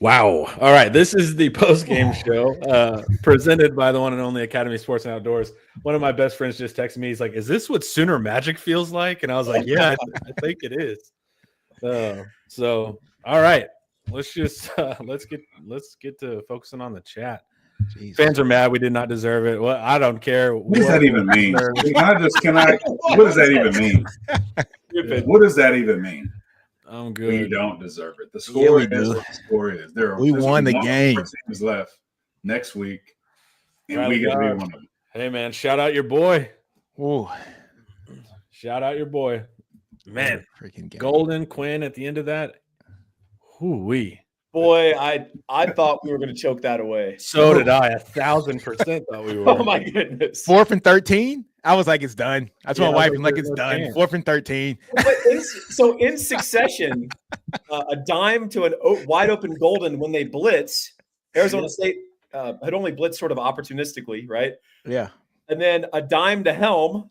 Wow. All right. This is the post-game show presented by the one and only Academy Sports and Outdoors. One of my best friends just texted me. He's like, is this what Sooner Magic feels like? And I was like, yeah, I think it is. So, all right. Let's just let's get to focusing on the chat. Jeez. Fans are mad. We did not deserve it. Well, I don't care. What does that even mean? What does that even mean? What does that even mean? I'm good. We don't deserve it. The score is what the score is. We won the game. 4 teams left next week, and Right, we get to be one of them. Hey, man, shout out your boy. Ooh. Shout out your boy. Man, freaking game. Golden Quinn at the end of that. Hoo-wee. Boy, I thought we were going to choke that away. So did I. 1,000% thought we were. Oh, my goodness. 4th and 13? I was like, it's done. I told my wife, I'm like, it's done. Chance. 4th and 13. So in succession, a dime to a wide open Golden when they blitz. Arizona State had only blitzed sort of opportunistically, right? Yeah. And then a dime to Helm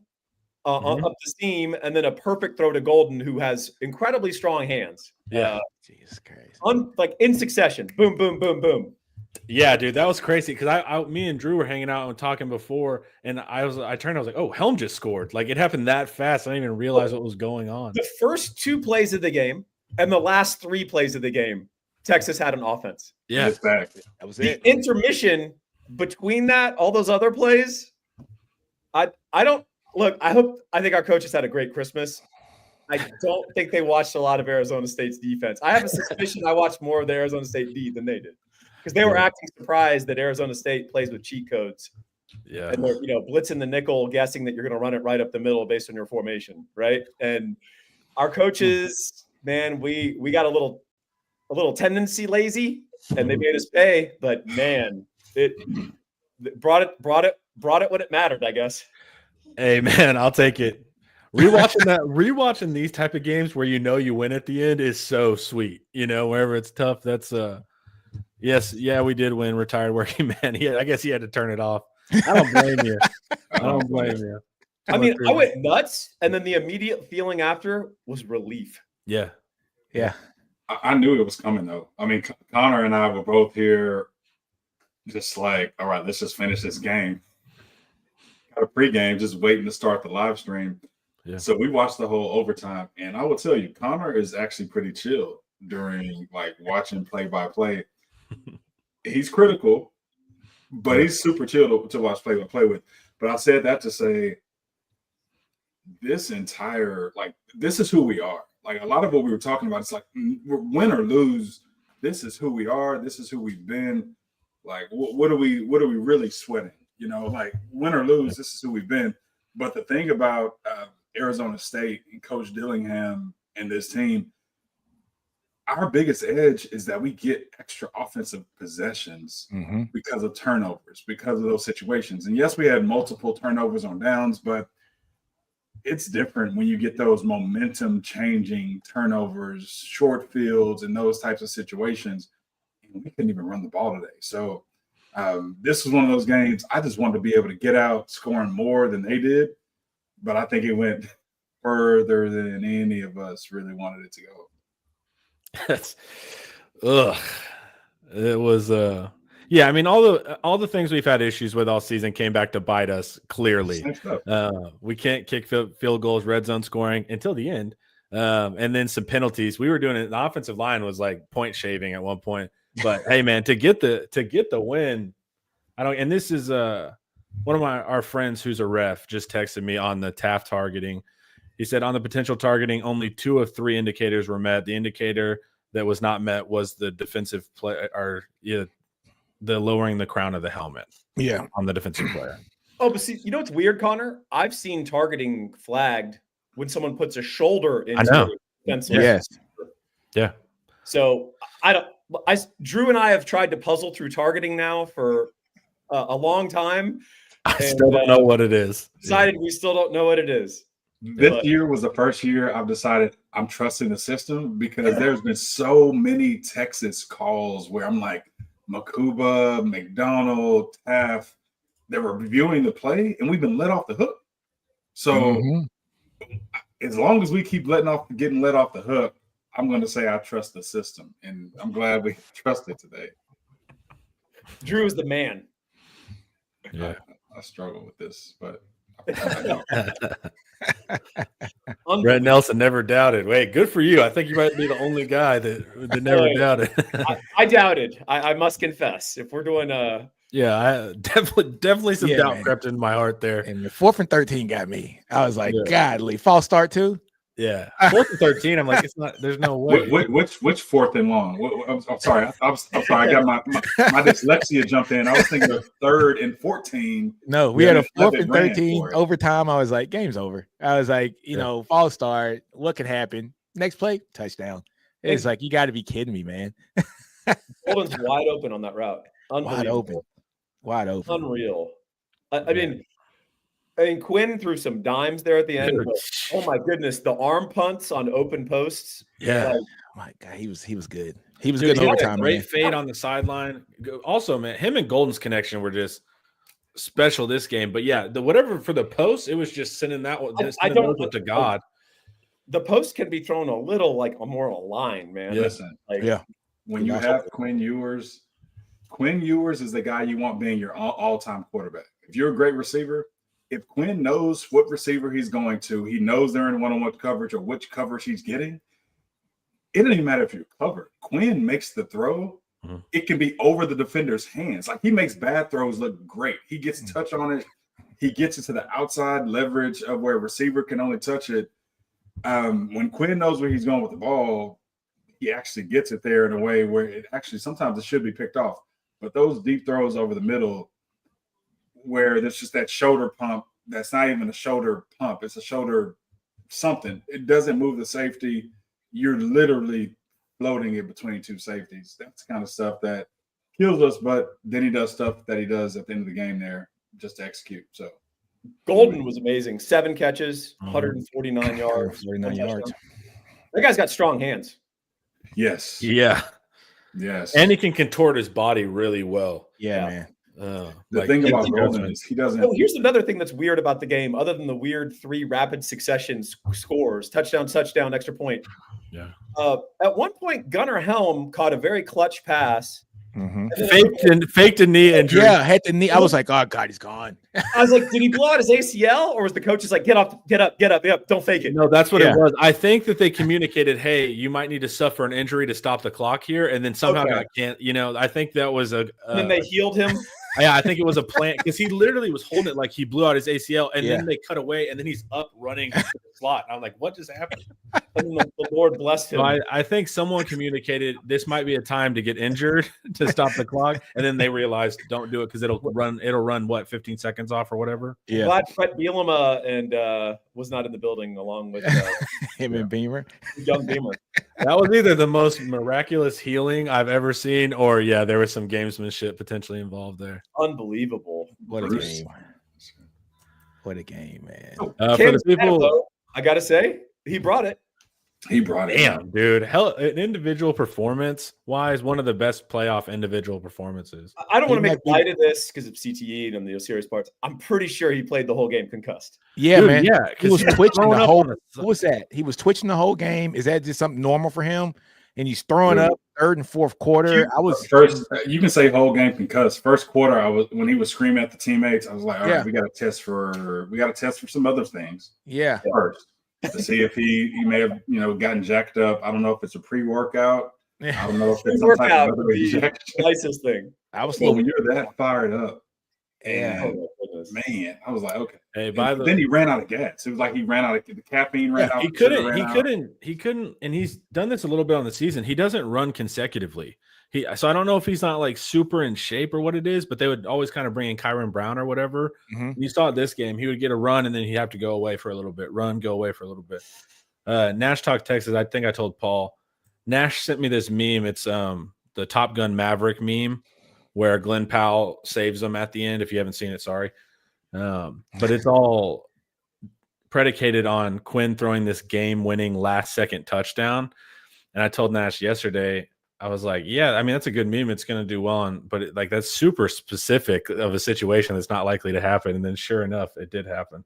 up the seam, and then a perfect throw to Golden, who has incredibly strong hands. Yeah. Jesus Christ. Like in succession. Boom, boom, boom, boom. Yeah, dude, that was crazy because me and Drew were hanging out and talking before, and I turned, I was like, oh, Helm just scored. Like, it happened that fast. I didn't even realize what was going on. The first 2 plays of the game and the last 3 plays of the game, Texas had an offense. Yeah, That was The it. intermission between that, all those other plays, I don't look. I think our coaches had a great Christmas. I don't think they watched a lot of Arizona State's defense. I have a suspicion I watched more of the Arizona State D than they did, because they were acting surprised that Arizona State plays with cheat codes. Yeah, And they're blitzing the nickel, guessing that you're going to run it right up the middle based on your formation, right? And our coaches, man, we got a little tendency lazy, and they made us pay. But man, it brought it when it mattered, I guess. Hey, man, I'll take it. Rewatching these type of games where you win at the end is so sweet. Wherever it's tough, that's yes, yeah, we did win. Retired working man. I guess he had to turn it off. I don't blame you. I don't blame you. I mean, I went nuts, and then the immediate feeling after was relief. Yeah. I knew it was coming, though. I mean, Connor and I were both here just like, all right, let's just finish this game. Got a pregame, just waiting to start the live stream. Yeah. So we watched the whole overtime, and I will tell you, Connor is actually pretty chill during like watching play-by-play. He's critical, but he's super chill to watch play-by-play with. But I said that to say this is who we are. Like, a lot of what we were talking about, it's like, win or lose, this is who we are. This is who we've been. Like, what are we really sweating? Like, win or lose, this is who we've been. But the thing about Arizona State and Coach Dillingham and this team, our biggest edge is that we get extra offensive possessions because of turnovers, because of those situations. And yes, we had multiple turnovers on downs, but it's different when you get those momentum changing turnovers, short fields, and those types of situations. And we couldn't even run the ball today. So this was one of those games I just wanted to be able to get out scoring more than they did. But I think it went further than any of us really wanted it to go. It was yeah, I mean, all the things we've had issues with all season came back to bite us clearly. We can't kick field goals, red zone scoring until the end. And then some penalties. We were doing it. The offensive line was like point shaving at one point. But hey, man, to get the win, and this is one of our friends who's a ref just texted me on the Taft targeting. He said on the potential targeting, only 2 of 3 indicators were met. The indicator that was not met was the defensive play, or the lowering the crown of the helmet. Yeah, on the defensive player. Oh, but see, what's weird, Connor? I've seen targeting flagged when someone puts a shoulder into the defensive. Yes. Yeah. So Drew and I have tried to puzzle through targeting now for a long time. I still don't know what it is. Decided we still don't know what it is. This year was the first year I've decided I'm trusting the system, because there's been so many Texas calls where I'm like, Makuba, McDonald, Taft, they were reviewing the play, and we've been let off the hook. So as long as we keep getting let off the hook, I'm going to say I trust the system, and I'm glad we trust it today. Drew is the man. Yeah. I struggle with this, but Brett Nelson never doubted. Wait, good for you. I think you might be the only guy that never doubted. I doubted. I must confess. If we're doing yeah, I definitely some doubt crept into my heart there. And the 4th and 13 got me. I was like, godly. False start too. Yeah, 4th and 13. I'm like, it's not. There's no way. Which 4th and long? I'm sorry. I'm sorry. I got my dyslexia jumped in. I was thinking of 3rd and 14. No, we had a 4th and 13 overtime. I was like, game's over. I was like, false start. What could happen? Next play, touchdown. It's like, you got to be kidding me, man. Golden's wide open on that route. Wide open. Unreal. I mean, Quinn threw some dimes there at the end. But, oh my goodness, the arm punts on open posts. Yeah, my God, he was good. He was good in overtime. Great fade on the sideline. Also, man, him and Golden's connection were just special this game. But yeah, whatever for the post, it was just sending that one. I don't know to God. The post can be thrown a little like a more aligned, man. Listen, when you have Quinn Ewers is the guy you want being your all-time quarterback. If you're a great receiver. If Quinn knows what receiver he's going to, he knows they're in one-on-one coverage or which coverage he's getting, it doesn't even matter if you're covered. Quinn makes the throw. Mm-hmm. It can be over the defender's hands. Like, he makes bad throws look great. He gets touch on it. He gets it to the outside leverage of where a receiver can only touch it. When Quinn knows where he's going with the ball, he actually gets it there in a way where it actually sometimes it should be picked off. But those deep throws over the middle, where there's just that shoulder pump, that's not even a shoulder pump, it's a shoulder something. It doesn't move the safety. You're literally floating it between two safeties. That's the kind of stuff that kills us, but then he does stuff that he does at the end of the game there just to execute. So Golden was amazing. 7 catches, 149 yards. 49 yards. That guy's got strong hands. Yes. Yeah. Yes. And he can contort his body really well. Yeah, man. The thing about Golden is he doesn't. Oh, here's another thing that's weird about the game, other than the weird 3 rapid succession scores: touchdown, extra point. Yeah. At one point, Gunnar Helm caught a very clutch pass. Mm-hmm. Faked a knee injury. Yeah, had the knee. I was like, oh God, he's gone. I was like, did he blow out his ACL, or was the coach just like, get up, don't fake it? No, that's what it was. I think that they communicated, hey, you might need to suffer an injury to stop the clock here, and then somehow I think that was a. And then they healed him. Yeah, I think it was a plan because he literally was holding it like he blew out his ACL, and then they cut away, and then he's up running to the slot. I'm like, what just happened? And the Lord blessed him. So I think someone communicated this might be a time to get injured to stop the clock, and then they realized don't do it because it'll run what 15 seconds off or whatever. Yeah, glad Fred Bielema and was not in the building along with him and Beamer, young Beamer. That was either the most miraculous healing I've ever seen, or there was some gamesmanship potentially involved there. Unbelievable! What a game! What a game, man! For the people, I gotta say, he brought it. Damn, dude. Hell, an individual performance wise, one of the best playoff individual performances. I don't want to make light of this because of CTE and the serious parts. I'm pretty sure he played the whole game concussed. Yeah, dude, man. Yeah, he was twitching the whole. What was that? He was twitching the whole game. Is that just something normal for him? And he's throwing up third and fourth quarter. You can say whole game concussed. First quarter, when he was screaming at the teammates, I was like, all right, we got to test for some other things. Yeah. First. To see if he may have gotten jacked up. I don't know if it's a pre-workout. I don't know if it's some type of other injection. Nicest thing. When you're that fired up, and man, I was like, okay. Hey, then he ran out of gas. It was like he ran out of the caffeine. He couldn't, and he's done this a little bit on the season. He doesn't run consecutively. So I don't know if he's not like super in shape or what it is, but they would always kind of bring in Kyron Brown or whatever. Mm-hmm. You saw it this game. He would get a run and then he'd have to go away for a little bit. Go away for a little bit. Nash Talk Texas. I think I told Paul. Nash sent me this meme. It's the Top Gun Maverick meme where Glenn Powell saves them at the end. If you haven't seen it, sorry. But it's all predicated on Quinn throwing this game-winning last-second touchdown. And I told Nash yesterday, I was like, yeah, I mean, that's a good meme. It's going to do well. But that's super specific of a situation that's not likely to happen. And then sure enough, it did happen.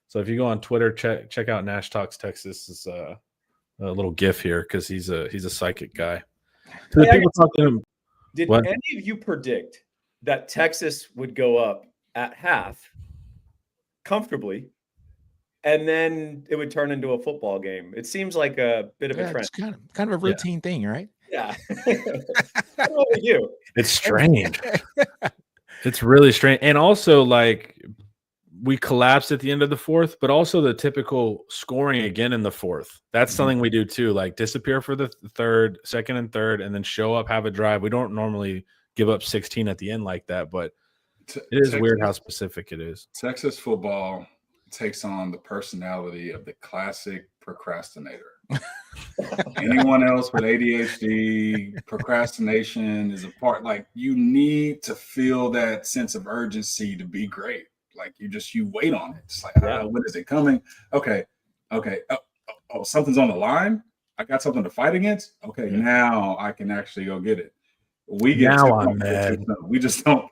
So if you go on Twitter, check out Nash Talks Texas' little gif here because he's a psychic guy. Hey, People talk to him. Did What? any of you predict that Texas would go up at half comfortably, and then it would turn into a football game? It seems like a bit of a trend. It's kind of a routine thing, right? Yeah. What would you? It's strange. It's really strange. And also, like, we collapsed at the end of the fourth, but also the typical scoring again in the fourth. That's something we do too, like disappear for the second and third, and then show up, have a drive. We don't normally give up 16 at the end like that, but it is weird how specific it is. Texas football takes on the personality of the classic procrastinator. Anyone else with ADHD, procrastination is a part. Like, you need to feel that sense of urgency to be great. Like, you wait on it. It's like, when is it coming? Okay. Oh, something's on the line. I got something to fight against. Okay, now I can actually go get it. We get now I'm mad. We just don't.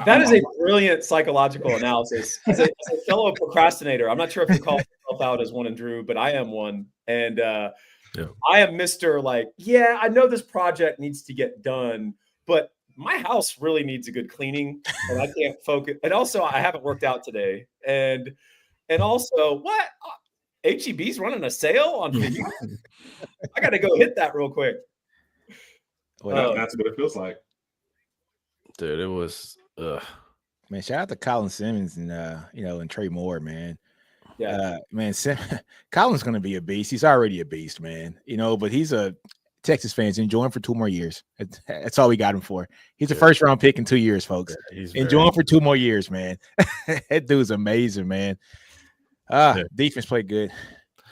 That is a brilliant psychological analysis. As a fellow procrastinator, I'm not sure if you call yourself out as one, and Drew, but I am one. And I am Mr. Like, I know this project needs to get done, but my house really needs a good cleaning, and I can't focus. And also, I haven't worked out today. And also, what? HEB's running a sale on figures? I got to go hit that real quick. Well, that's what it feels like. Dude, it was man, shout out to Colin Simmons and and Trey Moore, man. Yeah, man, Colin's gonna be a beast. He's already a beast, man. But he's a Texas fans. Enjoy him for 2 more years. That's all we got him for. He's a first round pick in 2 years, folks. Enjoy him for 2 more years, man. That dude's amazing, man. Defense played good.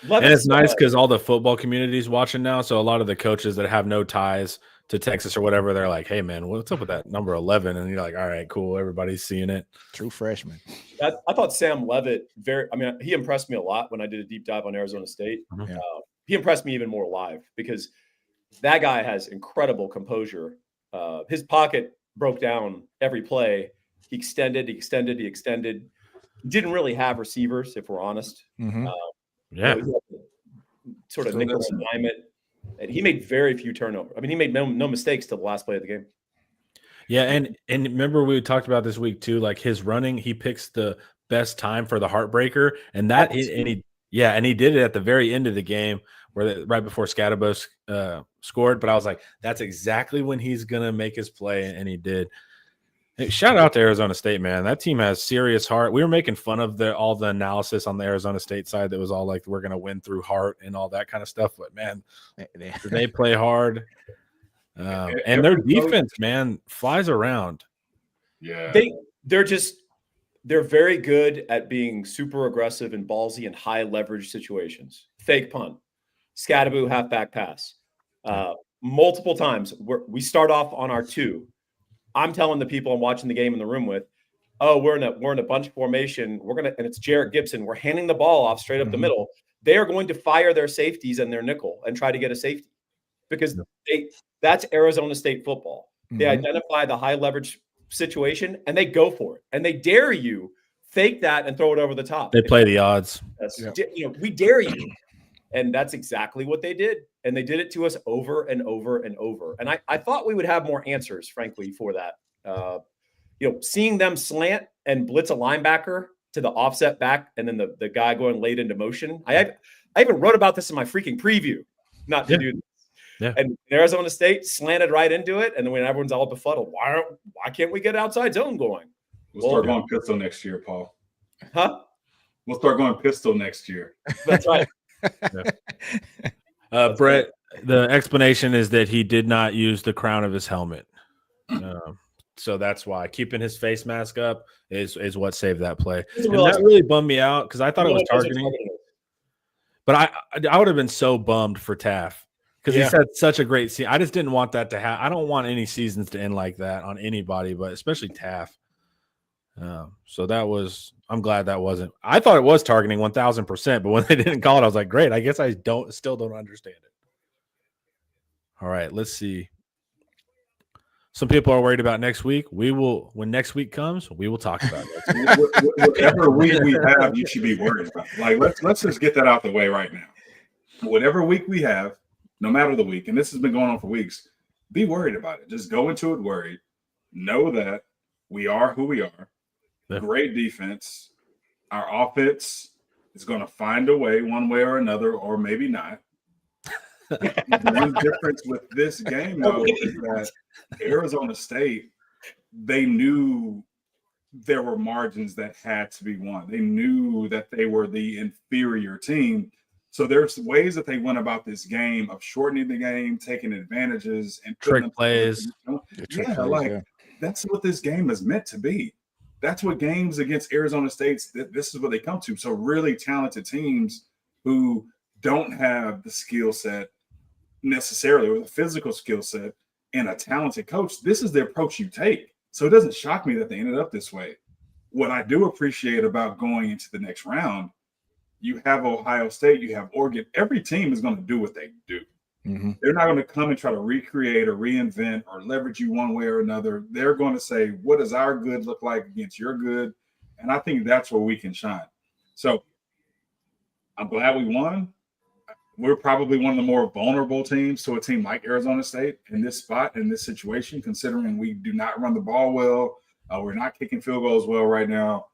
And it's nice because all the football community is watching now. So a lot of the coaches that have no ties to Texas or whatever, they're like, hey, man, what's up with that number 11? And you're like, all right, cool. Everybody's seeing it. True freshman. I thought Sam Leavitt he impressed me a lot when I did a deep dive on Arizona State. He impressed me even more live because that guy has incredible composure. His pocket broke down every play. He extended. He didn't really have receivers, if we're honest. Sort of nickel alignment. And he made very few turnovers. I mean, he made no mistakes till the last play of the game. Yeah, and remember we talked about this week too, like his running, he picks the best time for the heartbreaker, and he did it at the very end of the game, right before Scadabos scored. But I was like, that's exactly when he's gonna make his play, and he did. Hey, shout out to Arizona State, man. That team has serious heart. We were making fun of all the analysis on the Arizona State side that was all like, we're going to win through heart and all that kind of stuff. But, man, they play hard. And their defense, man, flies around. Yeah. They're very good at being super aggressive and ballsy in high leverage situations. Fake punt, Scadaboo halfback pass. Multiple times we start off on our 2. I'm telling the people I'm watching the game in the room with, we're in a bunch formation. And it's Jarrett Gibson. We're handing the ball off straight up the middle. They are going to fire their safeties and their nickel and try to get a safety because that's Arizona State football. They identify the high leverage situation and they go for it, and they dare you fake that and throw it over the top. They play the odds. We dare you. And that's exactly what they did. And they did it to us over and over and over. And I thought we would have more answers, frankly, for that. Seeing them slant and blitz a linebacker to the offset back and then the guy going late into motion. I even wrote about this in my freaking preview, not to do this. Yeah. And Arizona State slanted right into it. And then when everyone's all befuddled, why can't we get outside zone going? We'll start going pistol next year, Paul. Huh? We'll start going pistol next year. That's right. Brett, the explanation is that he did not use the crown of his helmet. So that's why keeping his face mask up is what saved that play. And that really bummed me out because I thought it was targeting. But I would have been so bummed for Taff because he's had such a great season. I just didn't want that to happen. I don't want any seasons to end like that on anybody, but especially Taff. So I'm glad that wasn't. I thought it was targeting 1,000%, but when they didn't call it, I was like, great. I guess I still don't understand it. All right, let's see. Some people are worried about next week. When next week comes, we will talk about it. Whatever we have, you should be worried about. Like, let's just get that out the way right now. whatever week we have, no matter the week, and this has been going on for weeks, be worried about it. Just go into it worried. Know that we are who we are. Yeah. Great defense. Our offense is going to find a way, one way or another, or maybe not. One difference with this game, though, is that Arizona State, they knew there were margins that had to be won. They knew that they were the inferior team. So there's ways that they went about this game of shortening the game, taking advantages, and trick plays. That's what this game is meant to be. That's what games against Arizona State, this is what they come to. So really talented teams who don't have the skill set necessarily, or the physical skill set, and a talented coach, this is the approach you take. So it doesn't shock me that they ended up this way. What I do appreciate about going into the next round, you have Ohio State, you have Oregon. Every team is going to do what they do. Mm-hmm. They're not going to come and try to recreate or reinvent or leverage you one way or another. They're going to say, what does our good look like against your good? And I think that's where we can shine. So I'm glad we won. We're probably one of the more vulnerable teams to a team like Arizona State in this spot, in this situation, considering we do not run the ball well. We're not kicking field goals well right now.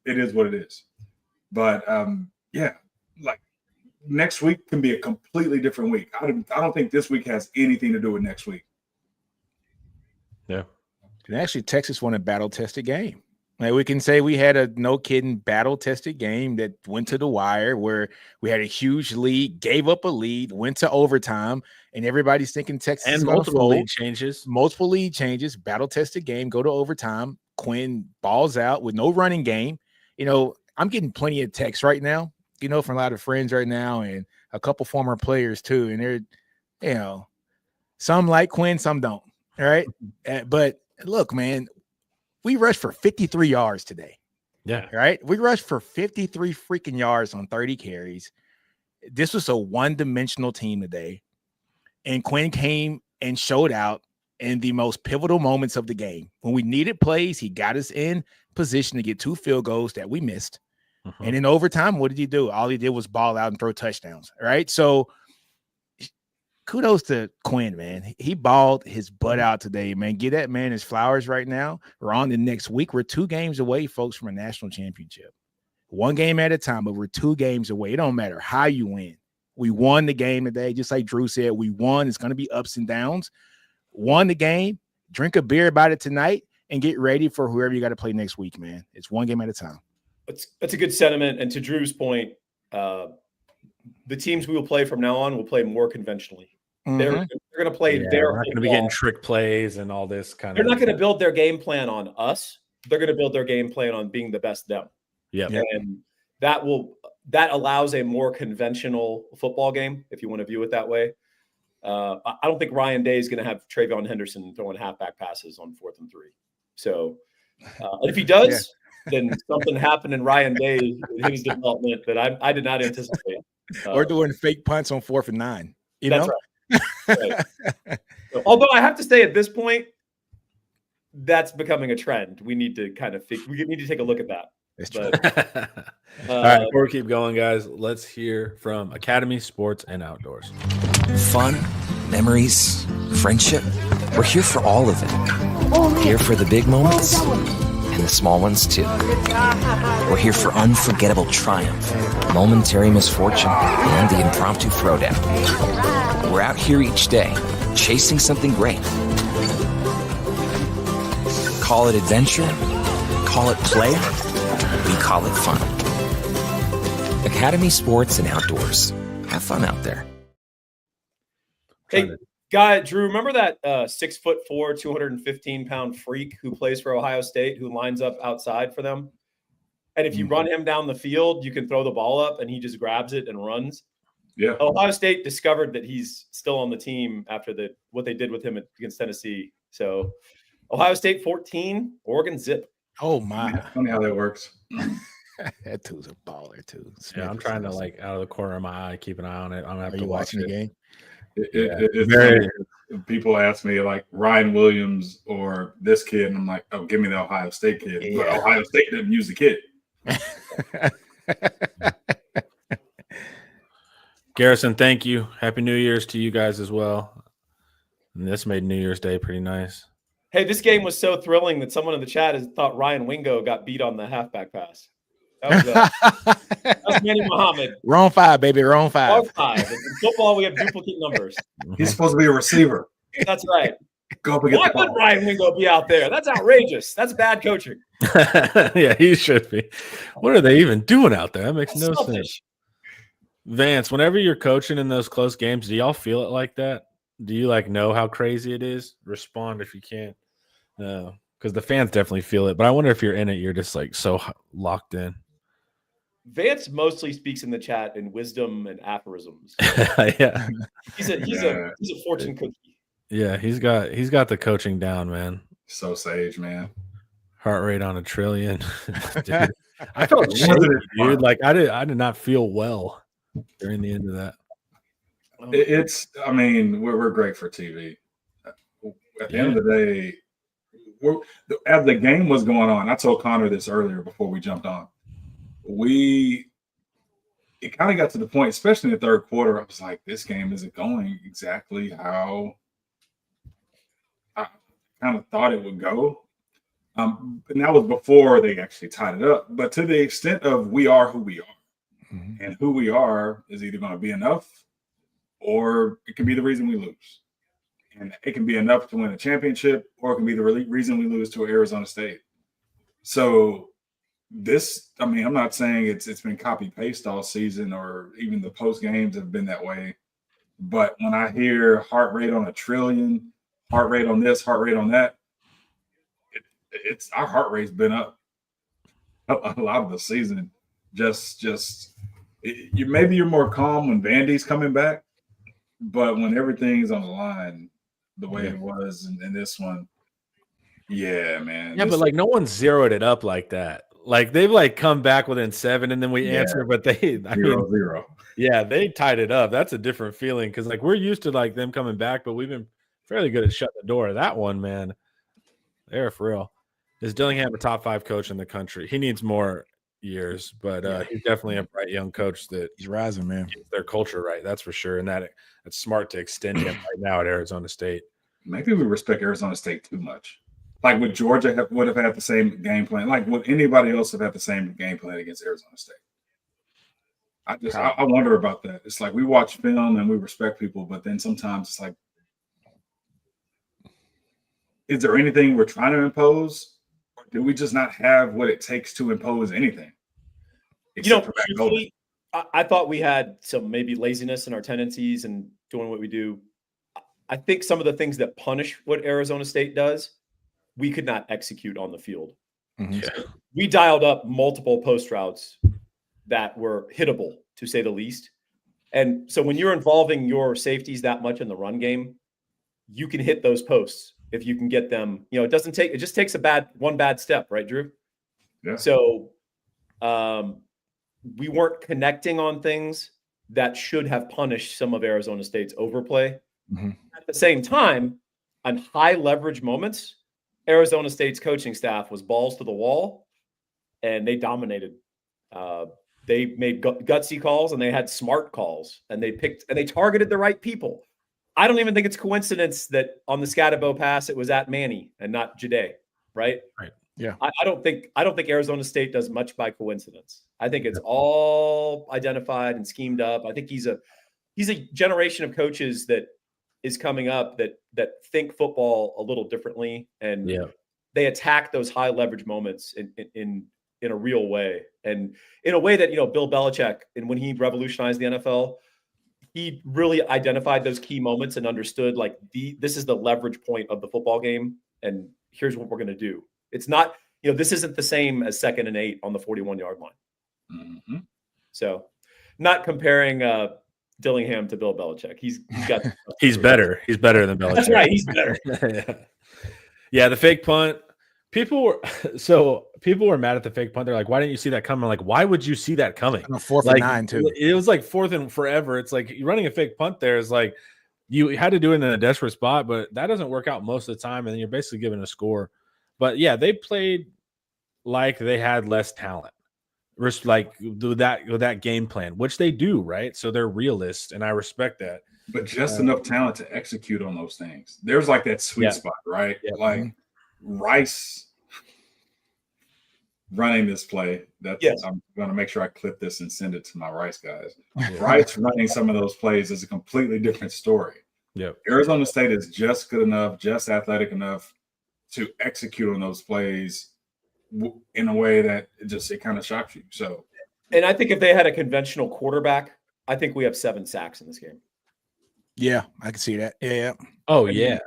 It is what it is. But, next week can be a completely different week. I don't think this week has anything to do with next week. Yeah. And actually, Texas won a battle-tested game. Like, we can say we had a no-kidding battle-tested game that went to the wire, where we had a huge lead, gave up a lead, went to overtime, and everybody's thinking Texas and is multiple fold. lead changes. Multiple lead changes, battle-tested game, go to overtime. Quinn balls out with no running game. I'm getting plenty of texts right now, from a lot of friends right now and a couple former players too. And they're, some like Quinn, some don't. All right. But look, man, we rushed for 53 yards today. Yeah. Right. We rushed for 53 freaking yards on 30 carries. This was a one-dimensional team today. And Quinn came and showed out in the most pivotal moments of the game. When we needed plays, he got us in position to get 2 field goals that we missed. Mm-hmm. And in overtime, what did he do? All he did was ball out and throw touchdowns. Right. So kudos to Quinn, man. He balled his butt out today, man. Give that man his flowers right now. We're on the next week. We're 2 games away, folks, from a national championship. 1 game at a time, but we're 2 games away. It don't matter how you win. We won the game today, just like Drew said. We won. It's going to be ups and downs. Won the game. Drink a beer about it tonight and get ready for whoever you got to play next week, man. It's 1 game at a time. That's a good sentiment. And to Drew's point, the teams we will play from now on will play more conventionally. Mm-hmm. They're going to play their. We're not going to be getting trick plays and all this kind They're not going to build their game plan on us. They're going to build their game plan on being the best them. Yeah. And that allows a more conventional football game, if you want to view it that way. I don't think Ryan Day is going to have Travion Henderson throwing halfback passes on 4th and 3. So, and if he does, then something happened in Ryan Day in his development that I did not anticipate. Or doing fake punts on 4th and 9. That's right. So, although I have to say, at this point, that's becoming a trend. We need to we need to take a look at that. All right, before we keep going, guys, let's hear from Academy Sports and Outdoors. Fun, memories, friendship. We're here for all of it. Here for the big moments and the small ones too. We're here for unforgettable triumph, momentary misfortune, and the impromptu throwdown. We're out here each day, chasing something great. Call it adventure, call it play, we call it fun. Academy Sports and Outdoors. Have fun out there. Hey, guy, Drew, remember that 6'4", 215-pound freak who plays for Ohio State, who lines up outside for them? And if you run him down the field, you can throw the ball up and he just grabs it and runs. Yeah. Ohio State discovered that he's still on the team after what they did with him against Tennessee. So Ohio State 14, Oregon zip. Oh my! Funny how that works. That dude's a baller too. Yeah, I'm trying to out of the corner of my eye keep an eye on it. I'm gonna have to watch the game. It's very. People ask me like Ryan Williams or this kid, and I'm like, oh, give me the Ohio State kid. Yeah. But Ohio State didn't use the kid. Garrison, thank you. Happy New Year's to you guys as well. And this made New Year's Day pretty nice. Hey, this game was so thrilling that someone in the chat has thought Ryan Wingo got beat on the halfback pass. That was Manny Muhammad. Wrong 5, baby. Wrong 5. Wrong 5. In football, we have duplicate numbers. He's supposed to be a receiver. That's right. Go up and get Why the ball. would Ryan Wingo be out there? That's outrageous. That's bad coaching. Yeah, he should be. What are they even doing out there? That makes That's no selfish. sense. Vance, whenever you're coaching in those close games, do y'all feel it like that? Do you like know how crazy it is? Respond if you can't. Because the fans definitely feel it. But I wonder if you're in it, you're just like so locked in. Vance mostly speaks in the chat in wisdom and aphorisms. Yeah. He's a fortune cookie. Yeah, he's got the coaching down, man. So sage, man. Heart rate on 1 trillion. Dude, I felt shaky, dude. Like I did not feel well during the end of that. It's I mean, we're great for TV. At the end of the day, as the game was going on, I told Connor this earlier before we jumped on. It kind of got to the point, especially in the third quarter, I was like, this game isn't going exactly how I kind of thought it would go. And that was before they actually tied it up. But to the extent of we are who we are, and who we are is either going to be enough or it can be the reason we lose. And it can be enough to win a championship or it can be the reason we lose to Arizona State. So I'm not saying it's been copy paste all season or even the post games have been that way. But when I hear heart rate on 1 trillion, heart rate on this, heart rate on that, it's our heart rate's been up a lot of the season. Maybe you're more calm when Vandy's coming back, but when everything's on the line the way it was in this one, yeah, man. Yeah, but like no one zeroed it up like that. Like they've like come back within 7 and then we answer, but zero. Yeah, they tied it up. That's a different feeling because like we're used to like them coming back, but we've been fairly good at shutting the door. That one, man, they're for real. Is Dillingham a top 5 coach in the country? He needs more years, but he's definitely a bright young coach that he's rising, man. Their culture right, that's for sure. And it's smart to extend him right now at Arizona State. Maybe we respect Arizona State too much. Like would Georgia would have had the same game plan? Like would anybody else have had the same game plan against Arizona State? I wonder about that. It's like we watch film and we respect people, but then sometimes it's like, is there anything we're trying to impose? Or do we just not have what it takes to impose anything? Truthfully, I thought we had some maybe laziness in our tendencies and doing what we do. I think some of the things that punish what Arizona State does, we could not execute on the field. Yeah. So we dialed up multiple post routes that were hittable, to say the least. And so when you're involving your safeties that much in the run game, you can hit those posts if you can get them. It just takes one bad step, right, Drew? Yeah. So we weren't connecting on things that should have punished some of Arizona State's overplay. At the same time, on high leverage moments, Arizona State's coaching staff was balls to the wall, and they dominated. They made gutsy calls, and they had smart calls, and they targeted the right people. I don't even think it's coincidence that on the Scatabo pass it was at Manny and not Jade, right? Right. Yeah. I don't think Arizona State does much by coincidence. I think it's all identified and schemed up. I think he's a generation of coaches that is coming up that think football a little differently, and they attack those high leverage moments in a real way, and in a way that Bill Belichick, and when he revolutionized the NFL, he really identified those key moments and understood like this is the leverage point of the football game, and here's what we're going to do. It's not this isn't the same as 2nd and 8 on the 41-yard line. Mm-hmm. So, not comparing Dillingham to Bill Belichick. He's better. He's better than Belichick. That's right. He's better. Yeah, the fake punt. People were mad at the fake punt. They're like, why didn't you see that coming? Like, why would you see that coming? 4th and 9 too. It was like 4th and forever. It's like you're running a fake punt there is like you had to do it in a desperate spot, but that doesn't work out most of the time, and then you're basically given a score. But yeah, they played like they had less talent. like with that game plan, which they do, right? So they're realists, and I respect that. But just enough talent to execute on those things. There's like that sweet spot, right? Yeah. Like Rice running this play. I'm going to make sure I clip this and send it to my Rice guys. Rice running some of those plays is a completely different story. Yep. Arizona State is just good enough, just athletic enough to execute on those plays in a way that it kind of shocks you. So, and I think if they had a conventional quarterback, I think we have 7 sacks in this game. Yeah, I can see that. Yeah. Oh, yeah.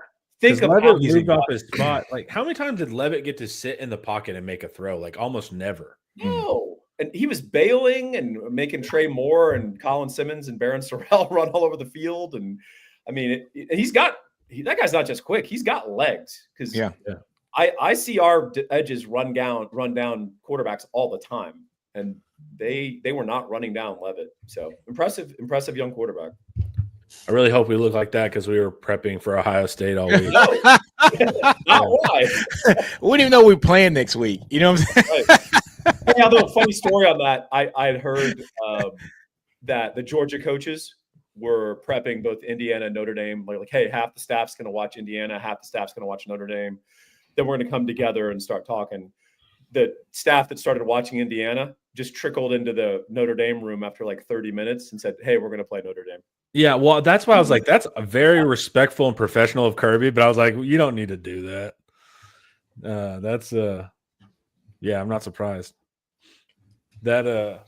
Think of Levitt moved off his spot. Like, how many times did Levitt get to sit in the pocket and make a throw? Like, almost never. No. And he was bailing and making Trey Moore and Colin Simmons and Barron Sorrell run all over the field. And I mean, that guy's not just quick. He's got legs. Because I see our edges run down quarterbacks all the time. And they were not running down Levitt. So impressive young quarterback. I really hope we look like that because we were prepping for Ohio State all week. Not why. We didn't even know we were playing next week. You know what I'm saying? Right. Hey, although funny story on that, I had heard that the Georgia coaches were prepping both Indiana and Notre Dame. Like, hey, half the staff's going to watch Indiana, half the staff's going to watch Notre Dame. Then we're going to come together and start talking. The staff that started watching Indiana just trickled into the Notre Dame room after like 30 minutes and said, hey, we're going to play Notre Dame. Yeah, well, that's why I was like, that's a very respectful and professional of Kirby, but I was like, you don't need to do that. I'm not surprised. That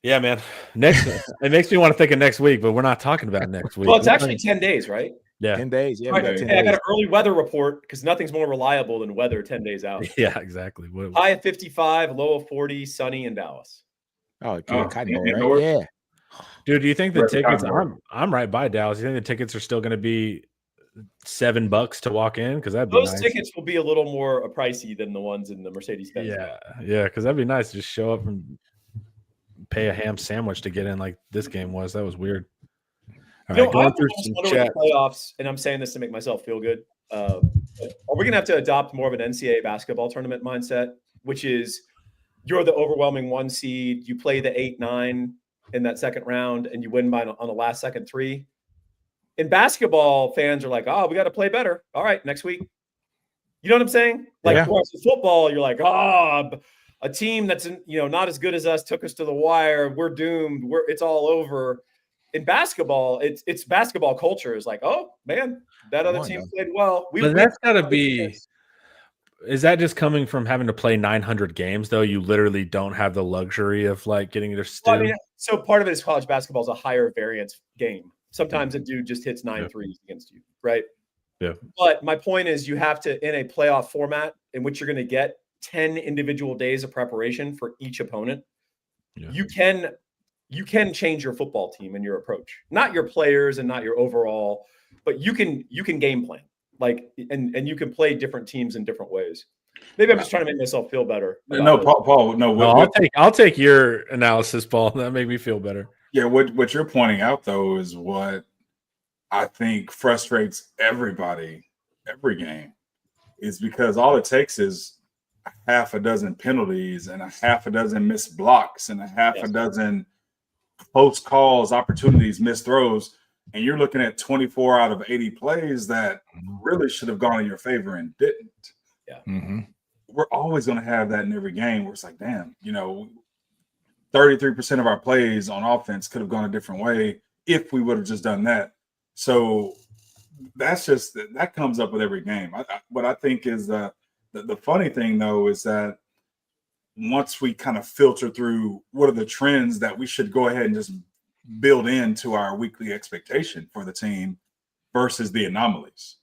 yeah, man. It makes me want to think of next week, but we're not talking about next week. Well, it's actually 10 days, right? Yeah. 10 days. Yeah. I got an early weather report because nothing's more reliable than weather 10 days out. Yeah, exactly. High of 55, low of 40, sunny in Dallas. Oh, right? Yeah. Dude, do you think the tickets? I'm right by Dallas. You think the tickets are still going to be $7 to walk in? Because those tickets will be a little more pricey than the ones in the Mercedes-Benz. Yeah, because that'd be nice to just show up and pay a ham sandwich to get in, like this game was. That was weird. All right, going through some chat. Playoffs, and I'm saying this to make myself feel good. Are we going to have to adopt more of an NCAA basketball tournament mindset, which is you're the overwhelming 1 seed, you play the 8-9 in that second round, and you win on a last second 3. In basketball, fans are like, oh, we got to play better. All right, next week. You know what I'm saying? Like, in football, you're like, oh, a team that's not as good as us took us to the wire. We're doomed. It's all over. In basketball, it's basketball culture is like, oh man, that other team played well. But that's got to be. Is that just coming from having to play 900 games, though? You literally don't have the luxury of like getting their stew. Well, I mean, so part of it is college basketball is a higher variance game. Sometimes a dude just hits 9 threes against you, right? Yeah. But my point is, you have to, in a playoff format in which you're going to get 10 individual days of preparation for each opponent. Yeah. You can change your football team and your approach, not your players and not your overall, but you can game plan. Like, and you can play different teams in different ways. Maybe I'm just trying to make myself feel better. No, Paul. No, I'll take your analysis, Paul. That made me feel better. Yeah, what you're pointing out though is what I think frustrates everybody every game, is because all it takes is a half a dozen penalties and a half a dozen missed blocks and a half a dozen close calls, opportunities, missed throws. And you're looking at 24 out of 80 plays that really should have gone in your favor and didn't. Yeah. Mm-hmm. We're always going to have that in every game where it's like, damn, 33% of our plays on offense could have gone a different way if we would have just done that. So that comes up with every game. What I think is the funny thing, though, is that once we kind of filter through what are the trends that we should go ahead and just build into our weekly expectation for the team versus the anomalies.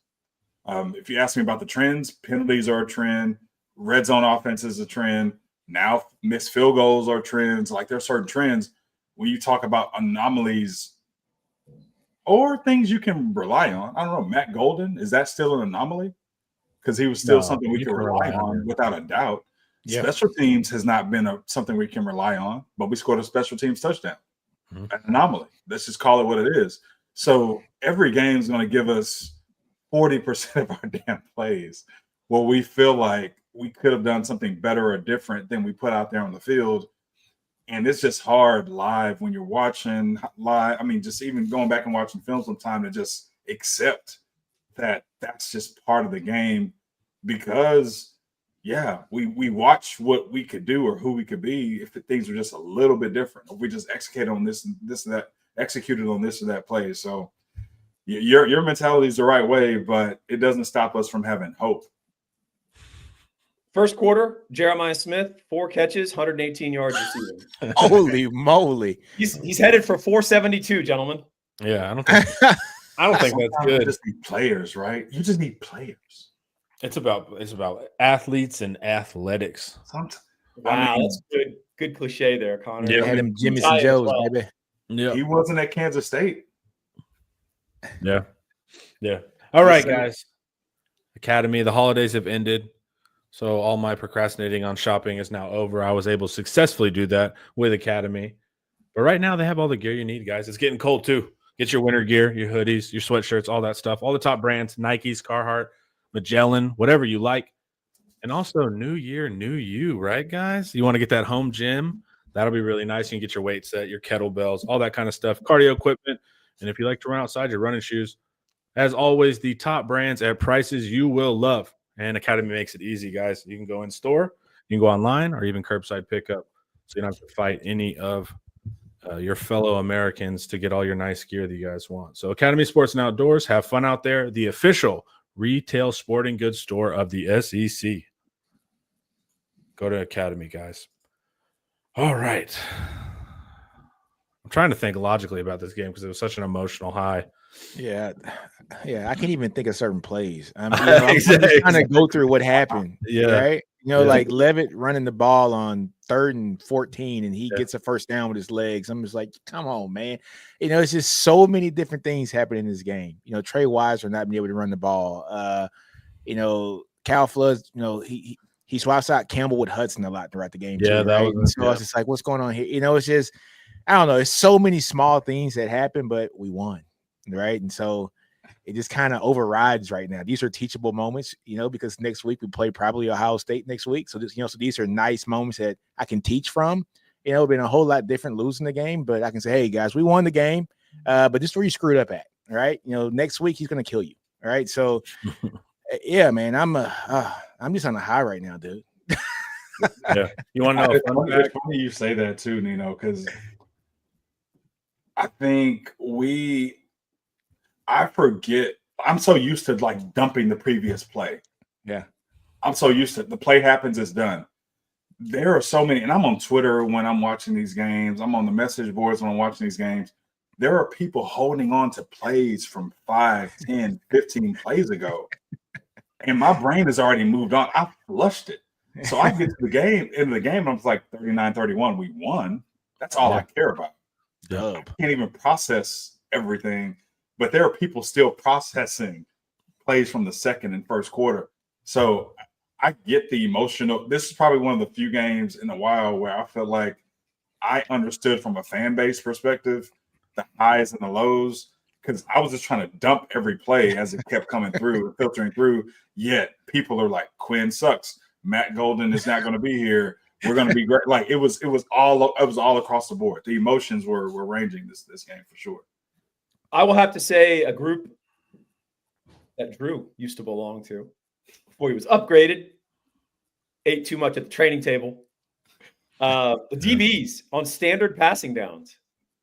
If you ask me about the trends, penalties are a trend. Red zone offense is a trend. Now missed field goals are trends. Like, there are certain trends when you talk about anomalies or things you can rely on. I don't know, Matt Golden, is that still an anomaly? Because he was still something we can rely on without a doubt. Yeah. Special teams has not been something we can rely on, but we scored a special teams touchdown. An anomaly. Let's just call it what it is. So every game is going to give us 40% of our damn plays where we feel like we could have done something better or different than we put out there on the field. And it's just hard live when you're watching live. I mean, just even going back and watching film sometime to just accept that that's just part of the game, because we watch what we could do or who we could be if the things were just a little bit different. If we just executed on this and this or that play. So your mentality is the right way, but it doesn't stop us from having hope. First quarter, Jeremiah Smith, 4 catches, 118 yards receiving. Holy moly! He's headed for 472, gentlemen. Yeah, I don't think that's good. You just need players, right? You just need players. It's about athletes and athletics. Wow, that's good cliche there, Connor. Yeah, had him Jimmy's and Joe's, baby. Yeah, he wasn't at Kansas State. Yeah. All right, guys. Academy, the holidays have ended, so all my procrastinating on shopping is now over. I was able to successfully do that with Academy, but right now they have all the gear you need, guys. It's getting cold too. Get your winter gear, your hoodies, your sweatshirts, all that stuff. All the top brands: Nikes, Carhartt, Magellan, whatever you like. And also, new year, new you, right, guys? You want to get that home gym? That'll be really nice. You can get your weight set, your kettlebells, all that kind of stuff, cardio equipment. And if you like to run outside, your running shoes. As always, the top brands at prices you will love. And Academy makes it easy, guys. You can go in store, you can go online, or even curbside pickup. So you don't have to fight any of your fellow Americans to get all your nice gear that you guys want. So Academy Sports and Outdoors, have fun out there. The official retail sporting goods store of the SEC. Go to Academy, guys. All right. I'm trying to think logically about this game because it was such an emotional high. Yeah, I can't even think of certain plays. I'm just trying to go through what happened. Yeah. Right. Like Levitt running the ball on 3rd and 14, and he gets a first down with his legs. I'm just like, come on, man. It's just so many different things happening in this game. Trey Weiser not being able to run the ball. Cal Floods, he swaps out Campbell with Hudson a lot throughout the game. Yeah, too, right? So it's just like, what's going on here? It's just, I don't know. It's so many small things that happen, but we won, right? And so it just kind of overrides right now. These are teachable moments, because next week we play probably Ohio State next week. So this, so these are nice moments that I can teach from. It'd been a whole lot different losing the game, but I can say, hey guys, we won the game, but this is where you screwed up at, right? Next week he's going to kill you, all right? So yeah, man, I'm just on a high right now, dude. Yeah, you want to know? It's funny you say that too, Nino, because I think I forget. I'm so used to like dumping the previous play. Yeah. I'm so used to the play happens, it's done. There are so many, and I'm on Twitter when I'm watching these games. I'm on the message boards when I'm watching these games. There are people holding on to plays from 5, 10, 15 plays ago. And my brain has already moved on. I flushed it. So I get to the game, and I'm like 39-31. We won. That's all I care about. I can't even process everything. But there are people still processing plays from the second and first quarter. So I get the emotional. This is probably one of the few games in a while where I felt like I understood from a fan base perspective the highs and the lows, because I was just trying to dump every play as it kept coming through and filtering through. Yet people are like, Quinn sucks. Matt Golden is not going to be here. We're going to be great. Like it was all across the board. The emotions were ranging this game for sure. I will have to say a group that Drew used to belong to before he was upgraded, ate too much at the training table. The DBs on standard passing downs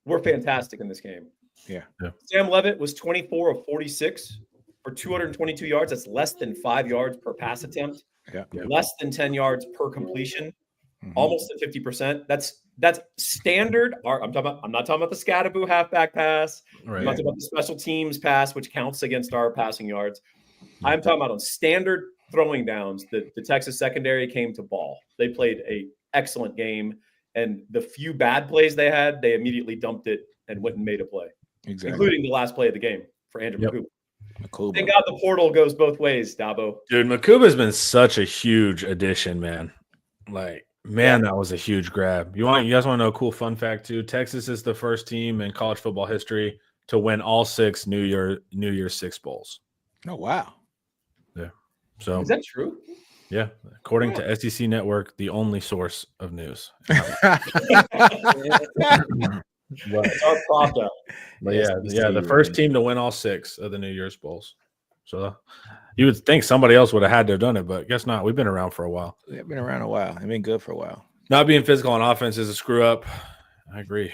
were fantastic in this game. Yeah. Sam Levitt was 24 of 46 for 222 yards. That's less than 5 yards per pass attempt. Yeah. Less than 10 yards per completion. Almost at 50%. That's standard. I'm not talking about the Scattaboo halfback pass. Right. I'm not talking about the special teams pass, which counts against our passing yards. I'm talking about on standard throwing downs. The Texas secondary came to ball. They played a excellent game, and the few bad plays they had, they immediately dumped it and went and made a play. Exactly. Including the last play of the game for Andrew Makuba. Thank God the portal goes both ways, Dabo. Dude, Makuba's been such a huge addition, man. Like, man, that was a huge grab. You guys want to know a cool fun fact too? Texas is the first team in college football history to win all 6 New Year's Six bowls. Oh wow. Yeah. So is that true? Yeah, according to SEC Network, the only source of news. It's our prop up. But the first team to win all 6 of the New Year's Bowls. So you would think somebody else would have had to have done it, but guess not. We've been around for a while. We've been around a while. They've been good for a while. Not being physical on offense is a screw up. I agree.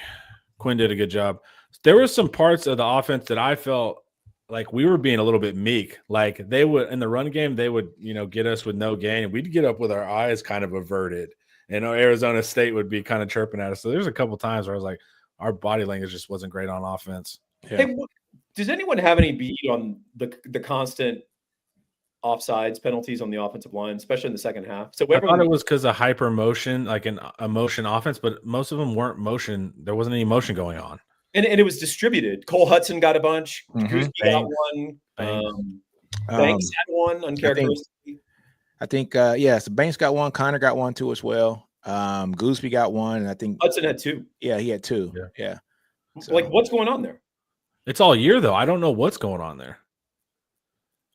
Quinn did a good job. There were some parts of the offense that I felt like we were being a little bit meek. Like they would in the run game, they would, get us with no gain. We'd get up with our eyes kind of averted. And Arizona State would be kind of chirping at us. So there's a couple times where I was like, our body language just wasn't great on offense. Yeah. Hey, does anyone have any beat on the constant offsides penalties on the offensive line, especially in the second half? So I thought it was because of hyper motion, like a motion offense, but most of them weren't motion. There wasn't any motion going on. And it was distributed. Cole Hudson got a bunch. Mhm. Got one. Banks had one uncharacteristically. I think so Banks got one. Connor got one too as well. Gooseby got one, and I think Hudson had 2. Yeah, he had 2. Yeah. So, what's going on there? It's all year though. I don't know what's going on there.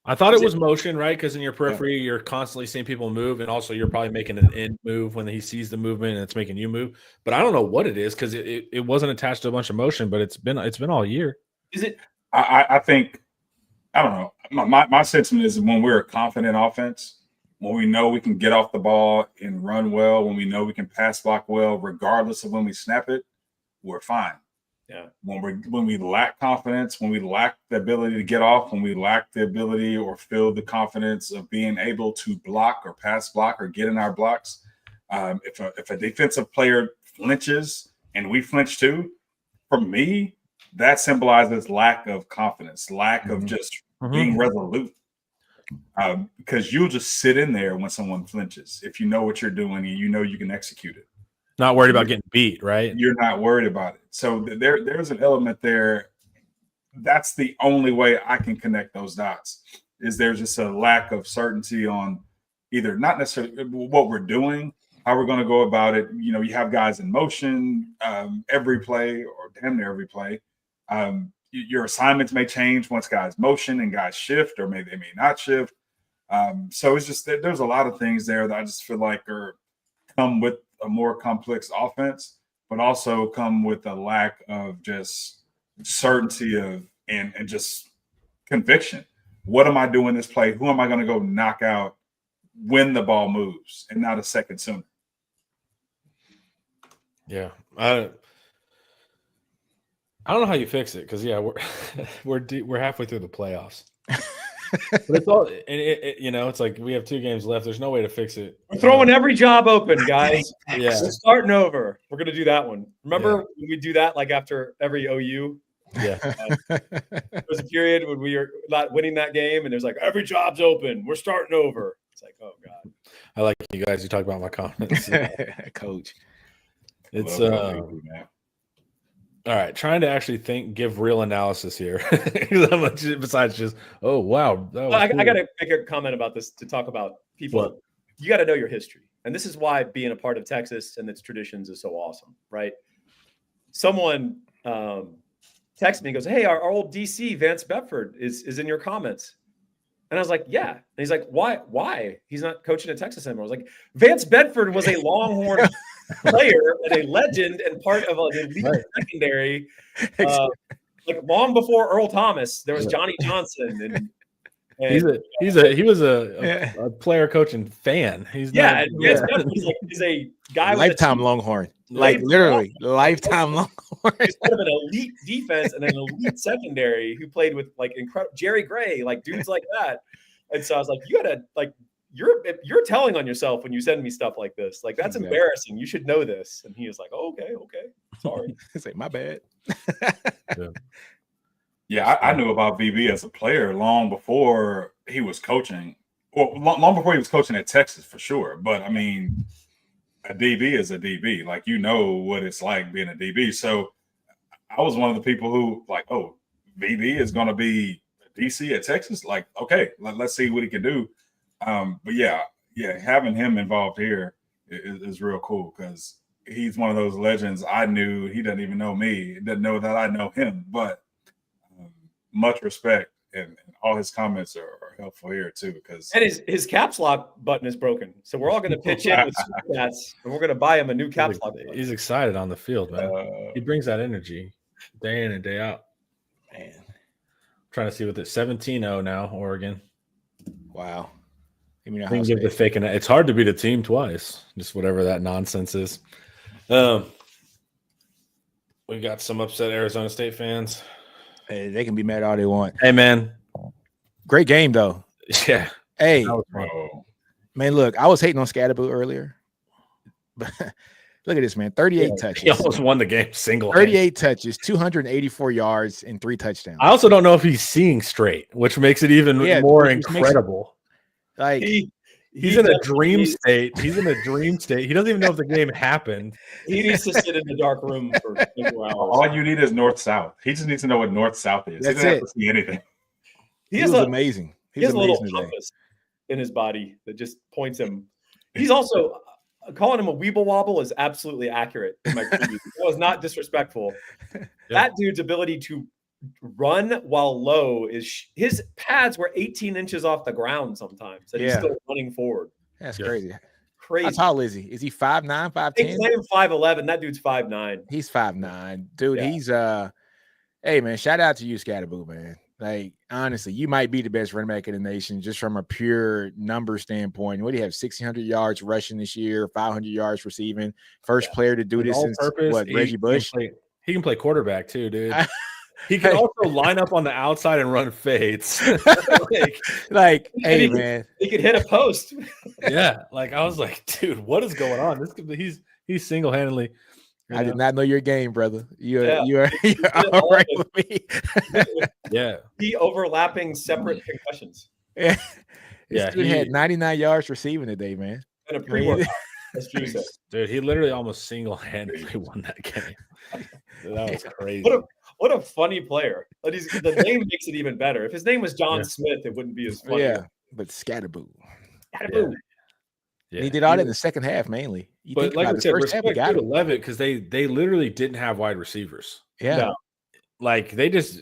I thought it was motion, right? Because in your periphery, you're constantly seeing people move, and also you're probably making an end move when he sees the movement, and it's making you move. But I don't know what it is because it wasn't attached to a bunch of motion, but it's been all year. Is it? I think I don't know. My sentiment is when we're a confident offense, when we know we can get off the ball and run well, when we know we can pass block well, regardless of when we snap it, we're fine. Yeah. When we lack confidence, when we lack the ability to get off, when we lack the ability or feel the confidence of being able to block or pass block or get in our blocks, if a defensive player flinches and we flinch too, for me, that symbolizes lack of confidence, lack of just being resolute. Because you'll just sit in there when someone flinches if you know what you're doing and you know you can execute it. Not worried about getting beat, right? You're not worried about it. So there's an element there. That's the only way I can connect those dots. Is there's just a lack of certainty on either not necessarily what we're doing, how we're going to go about it. You have guys in motion every play or damn near every play. Your assignments may change once guys motion and guys shift, or maybe they may not shift. So it's just there's a lot of things there that I just feel like come with a more complex offense, but also come with a lack of just certainty of and just conviction. What am I doing this play? Who am I going to go knock out when the ball moves and not a second sooner? Yeah. I don't know how you fix it because we're halfway through the playoffs. But it's all and it's like we have 2 games left. There's no way to fix it. We're throwing every job open, guys. Yeah, we're starting over. We're gonna do that one. Remember when we do that like after every OU? Yeah. There was a period when we were not winning that game, and there's like every job's open. We're starting over. It's like, oh god. I like you guys. You talk about my comments, Coach. It's all right, trying to actually give real analysis here. Besides just, oh, wow. I got to make a comment about this to talk about people. What? You got to know your history. And this is why being a part of Texas and its traditions is so awesome, right? Someone texted me and goes, hey, our old DC, Vance Bedford, is in your comments. And I was like, yeah. And he's like, why? He's not coaching at Texas anymore. I was like, Vance Bedford was a Longhorn player and a legend and part of an elite secondary. Like long before Earl Thomas, there was Johnny Johnson, and he was a player coach and fan. He's Vance Bedford is a guy lifetime Longhorn, literally lifetime Longhorn. He's part of an elite defense and an elite secondary who played with like incredible Jerry Gray, like dudes like that. And so I was like, you gotta like. You're telling on yourself when you send me stuff like this. Like that's embarrassing. You should know this. And he was like, oh, okay, sorry. It's like my bad. I knew about VB as a player long before he was coaching. Well, long before he was coaching at Texas for sure. But I mean, a DB is a DB. Like what it's like being a DB. So I was one of the people who like, oh, VB is going to be a DC at Texas. Like, okay, let's see what he can do. But having him involved here is real cool because he's one of those legends. I knew he doesn't even know me. He doesn't know that I know him, but much respect. and all his comments are helpful here too, because and his caps lock button is broken. So we're all going to pitch in with super chats, and we're going to buy him a new caps lock button. He's excited on the field, man. He brings that energy day in and day out. Man, trying to see what it's 17-0 now, Oregon. Wow. It's hard to beat a team twice, just whatever that nonsense is. We got some upset Arizona State fans. Hey, they can be mad all they want. Hey, man. Great game, though. Yeah. Hey, man, look, I was hating on Scatterboo earlier. But look at this, man. 38 touches. He almost won the game single. 38 touches, 284 yards, and 3 touchdowns. I also don't know if he's seeing straight, which makes it even more incredible. Like he's in a dream state. He's in a dream state. He doesn't even know if the game happened. He needs to sit in the dark room for 24 hours. All you need is north-south. He just needs to know what north-south is. That's he doesn't it. have to see anything. He was amazing. He has a little compass in his body that just points him. He's also calling him a weeble wobble is absolutely accurate. In my preview. It was not disrespectful. Yeah. That dude's ability to run while low is his pads were 18 inches off the ground sometimes, and he's still running forward. That's crazy. Crazy. How tall is he? Is he 5'9", 5'10"? They claim 5'11". That dude's 5'9". He's 5'9". Dude, he's hey man, shout out to you, Scatterboo, man. Like, honestly, you might be the best running back in the nation just from a pure number standpoint. What do you have? 1,600 yards rushing this year, 500 yards receiving. First player to do this since Reggie Bush. He can play quarterback too, dude. He can also line up on the outside and run fades. Hey man, he could hit a post. Yeah, I was like, dude, what is going on? He's single-handedly. I did not know your game, brother. You're all right with me. Yeah, he overlapping separate concussions. Yeah, dude had 99 yards receiving today, man. And a pre-workout. That's true. Dude, he literally almost single-handedly won that game. That was crazy. What a funny player. But the name makes it even better. If his name was John Smith, it wouldn't be as funny. Yeah, but Scatterboo. Yeah. He did all that in the second half mainly. But like I said, respect to Levitt because they literally didn't have wide receivers. Yeah. No. They just,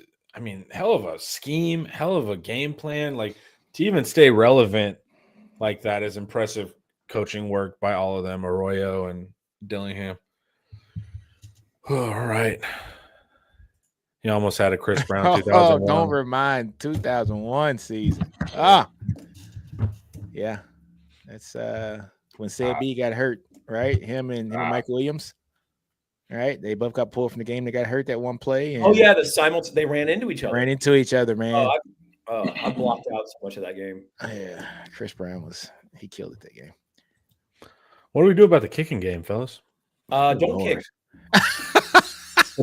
hell of a scheme, hell of a game plan. To even stay relevant like that is impressive coaching work by all of them, Arroyo and Dillingham. All right. He almost had a Chris Brown 2001. Don't remind 2001 season. Yeah. That's when Sid B got hurt, right? Him and Mike Williams. Right? They both got pulled from the game. They got hurt that one play. And they ran into each other. Ran into each other, man. I blocked out so much of that game. Yeah. Chris Brown he killed it that game. What do we do about the kicking game, fellas? Don't kick.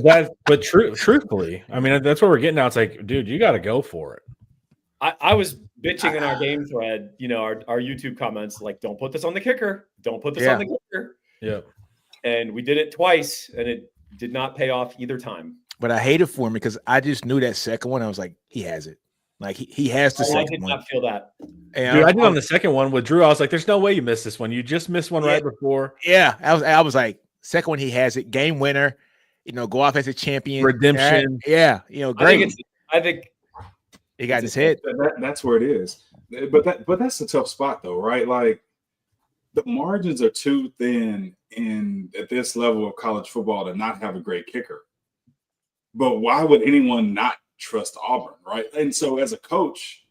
But truthfully, that's what we're getting now. It's like, dude, you got to go for it. I was bitching in our game thread, our YouTube comments, don't put this on the kicker. Don't put this on the kicker. Yeah. And we did it twice, and it did not pay off either time. But I hated for him because I just knew that second one. I was like, he has it. He has the second one. I did not feel that. Dude, I did on the second one with Drew. I was like, there's no way you missed this one. You just missed one right before. Yeah. I was like, second one, he has it. Game winner. Go off as a champion. Redemption. Yeah. Great. I think he got his head. That's where it is. But that's a tough spot though, right? The margins are too thin at this level of college football to not have a great kicker. But why would anyone not trust Auburn, right? And so as a coach,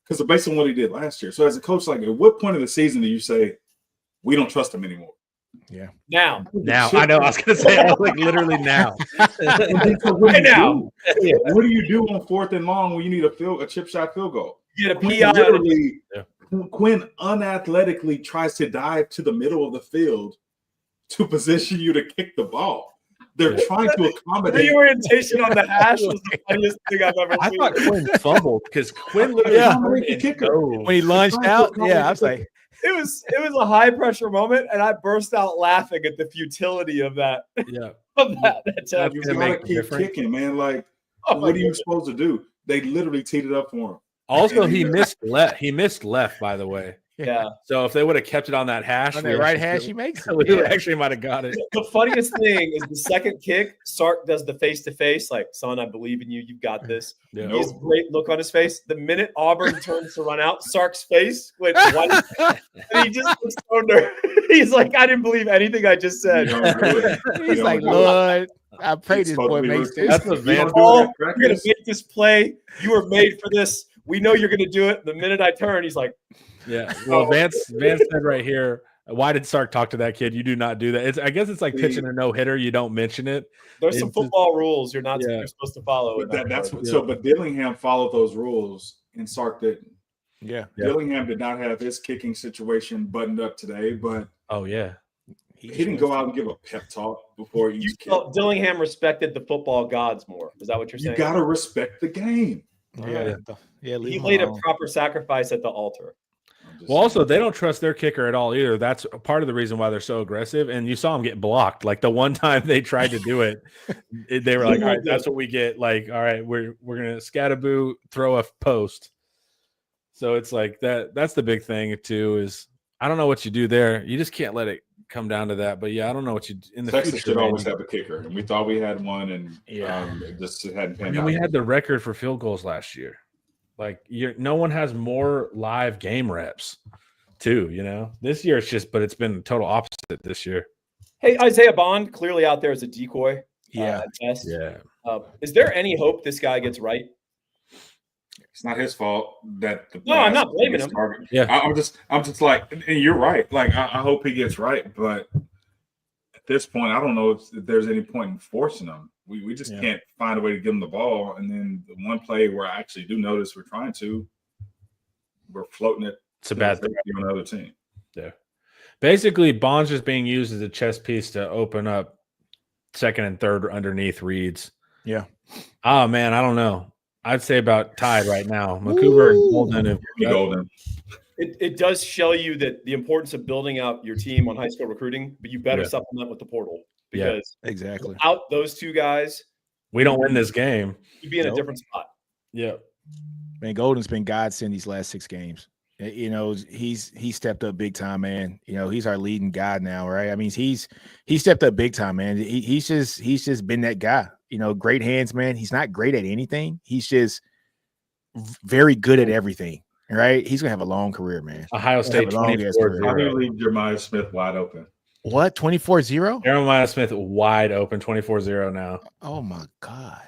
because based on what he did last year, so as a coach, at what point of the season do you say we don't trust him anymore? Yeah. Now, I know. I was going to say, literally now. Right now. What do you do on 4th and long when you need a chip shot field goal? You get a PI. Quinn unathletically tries to dive to the middle of the field to position you to kick the ball. They're trying to accommodate. The orientation on the hash was the funniest thing I've ever seen. I thought Quinn fumbled because Quinn literally when he lunged out. Yeah, I was like, it was a high pressure moment, and I burst out laughing at the futility of that. Yeah, you gotta keep kicking, man. What are you supposed to do? They literally teed it up for him. Also, he missed left. By the way, Yeah. So if they would have kept it on that hash, On that right hash, he makes it. we actually might have got it. The funniest thing is the second kick, Sark does the face-to-face, like, son, I believe in you. You've got this. Yeah. He has a great look on his face. The minute Auburn turns to run out, Sark's face went white. And he just looks so nervous. He's like, I didn't believe anything I just said. He's like, Lord, I pray this boy makes this. That's what Vance. You're going to make this play. You were made for this. We know you're going to do it. The minute I turn, he's like, yeah. Well, Vance said right here, why did Sark talk to that kid? You do not do that. I guess it's like pitching a no-hitter. You don't mention it. There's some football rules you're supposed to follow. But but Dillingham followed those rules and Sark didn't. Yeah. Dillingham did not have his kicking situation buttoned up today, but he didn't go out and give a pep talk before each kick. Dillingham respected the football gods more. Is that what you're saying? You got to respect the game. Yeah. He laid a proper sacrifice at the altar. Well, also, they don't trust their kicker at all either. That's part of the reason why they're so aggressive. And you saw them get blocked. Like the one time they tried to do it, they were like, all right, that's what we get. Like, all right, we're going to scataboo, throw a post. So it's like that's the big thing too, is I don't know what you do there. You just can't let it come down to that. But yeah, I don't know what you in the Texas future. should always have a kicker. And we thought we had one, and it just hadn't panned out. We had the record for field goals last year. Like no one has more live game reps too, This year it's been total opposite this year. Hey, Isaiah Bond, clearly out there as a decoy. Yeah. Is there any hope this guy gets right? It's not his fault that I'm not blaming him. Yeah. I'm just like, and you're right. Like I hope he gets right, but at this point, I don't know if there's any point in forcing him. We just can't find a way to give him the ball. And then the one play where I actually do notice we're floating it. It's a bad thing on another team. Yeah. Basically, Bond's just being used as a chess piece to open up second and third underneath reads. Yeah. Oh man, I don't know. I'd say about tied right now. McCoover and Golden. It does show you that the importance of building out your team on high school recruiting, but you better supplement with the portal. Because exactly. Without those two guys, we don't win this game. You'd be in a different spot. Yeah. Man, Golden's been godsend these last 6 games. He stepped up big time, man. He's our leading guy now, right? I mean, he's stepped up big time, man. He's just been that guy. Great hands, man. He's not great at anything. He's just very good at everything, right? He's gonna have a long career, man. Ohio State 24-0. I'm gonna leave Jeremiah Smith wide open. What? 24-0? Jeremiah Smith wide open, 24-0 now. Oh my God.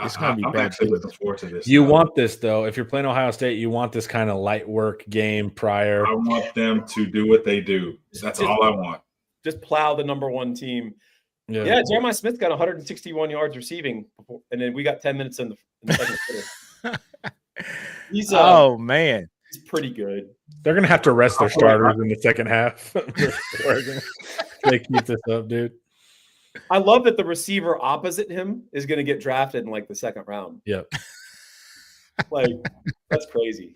It's gonna be bad. I'm actually looking forward to this. You want this though. If you're playing Ohio State, you want this kind of light work game prior. I want them to do what they do. That's all I want. Just plow the number one team. Yeah, Jeremiah Smith got 161 yards receiving, and then we got 10 minutes in the second quarter. He's man, he's pretty good. They're gonna have to rest their starters in the second half. They keep this up, dude. I love that the receiver opposite him is going to get drafted in like the second round. Yep. That's crazy.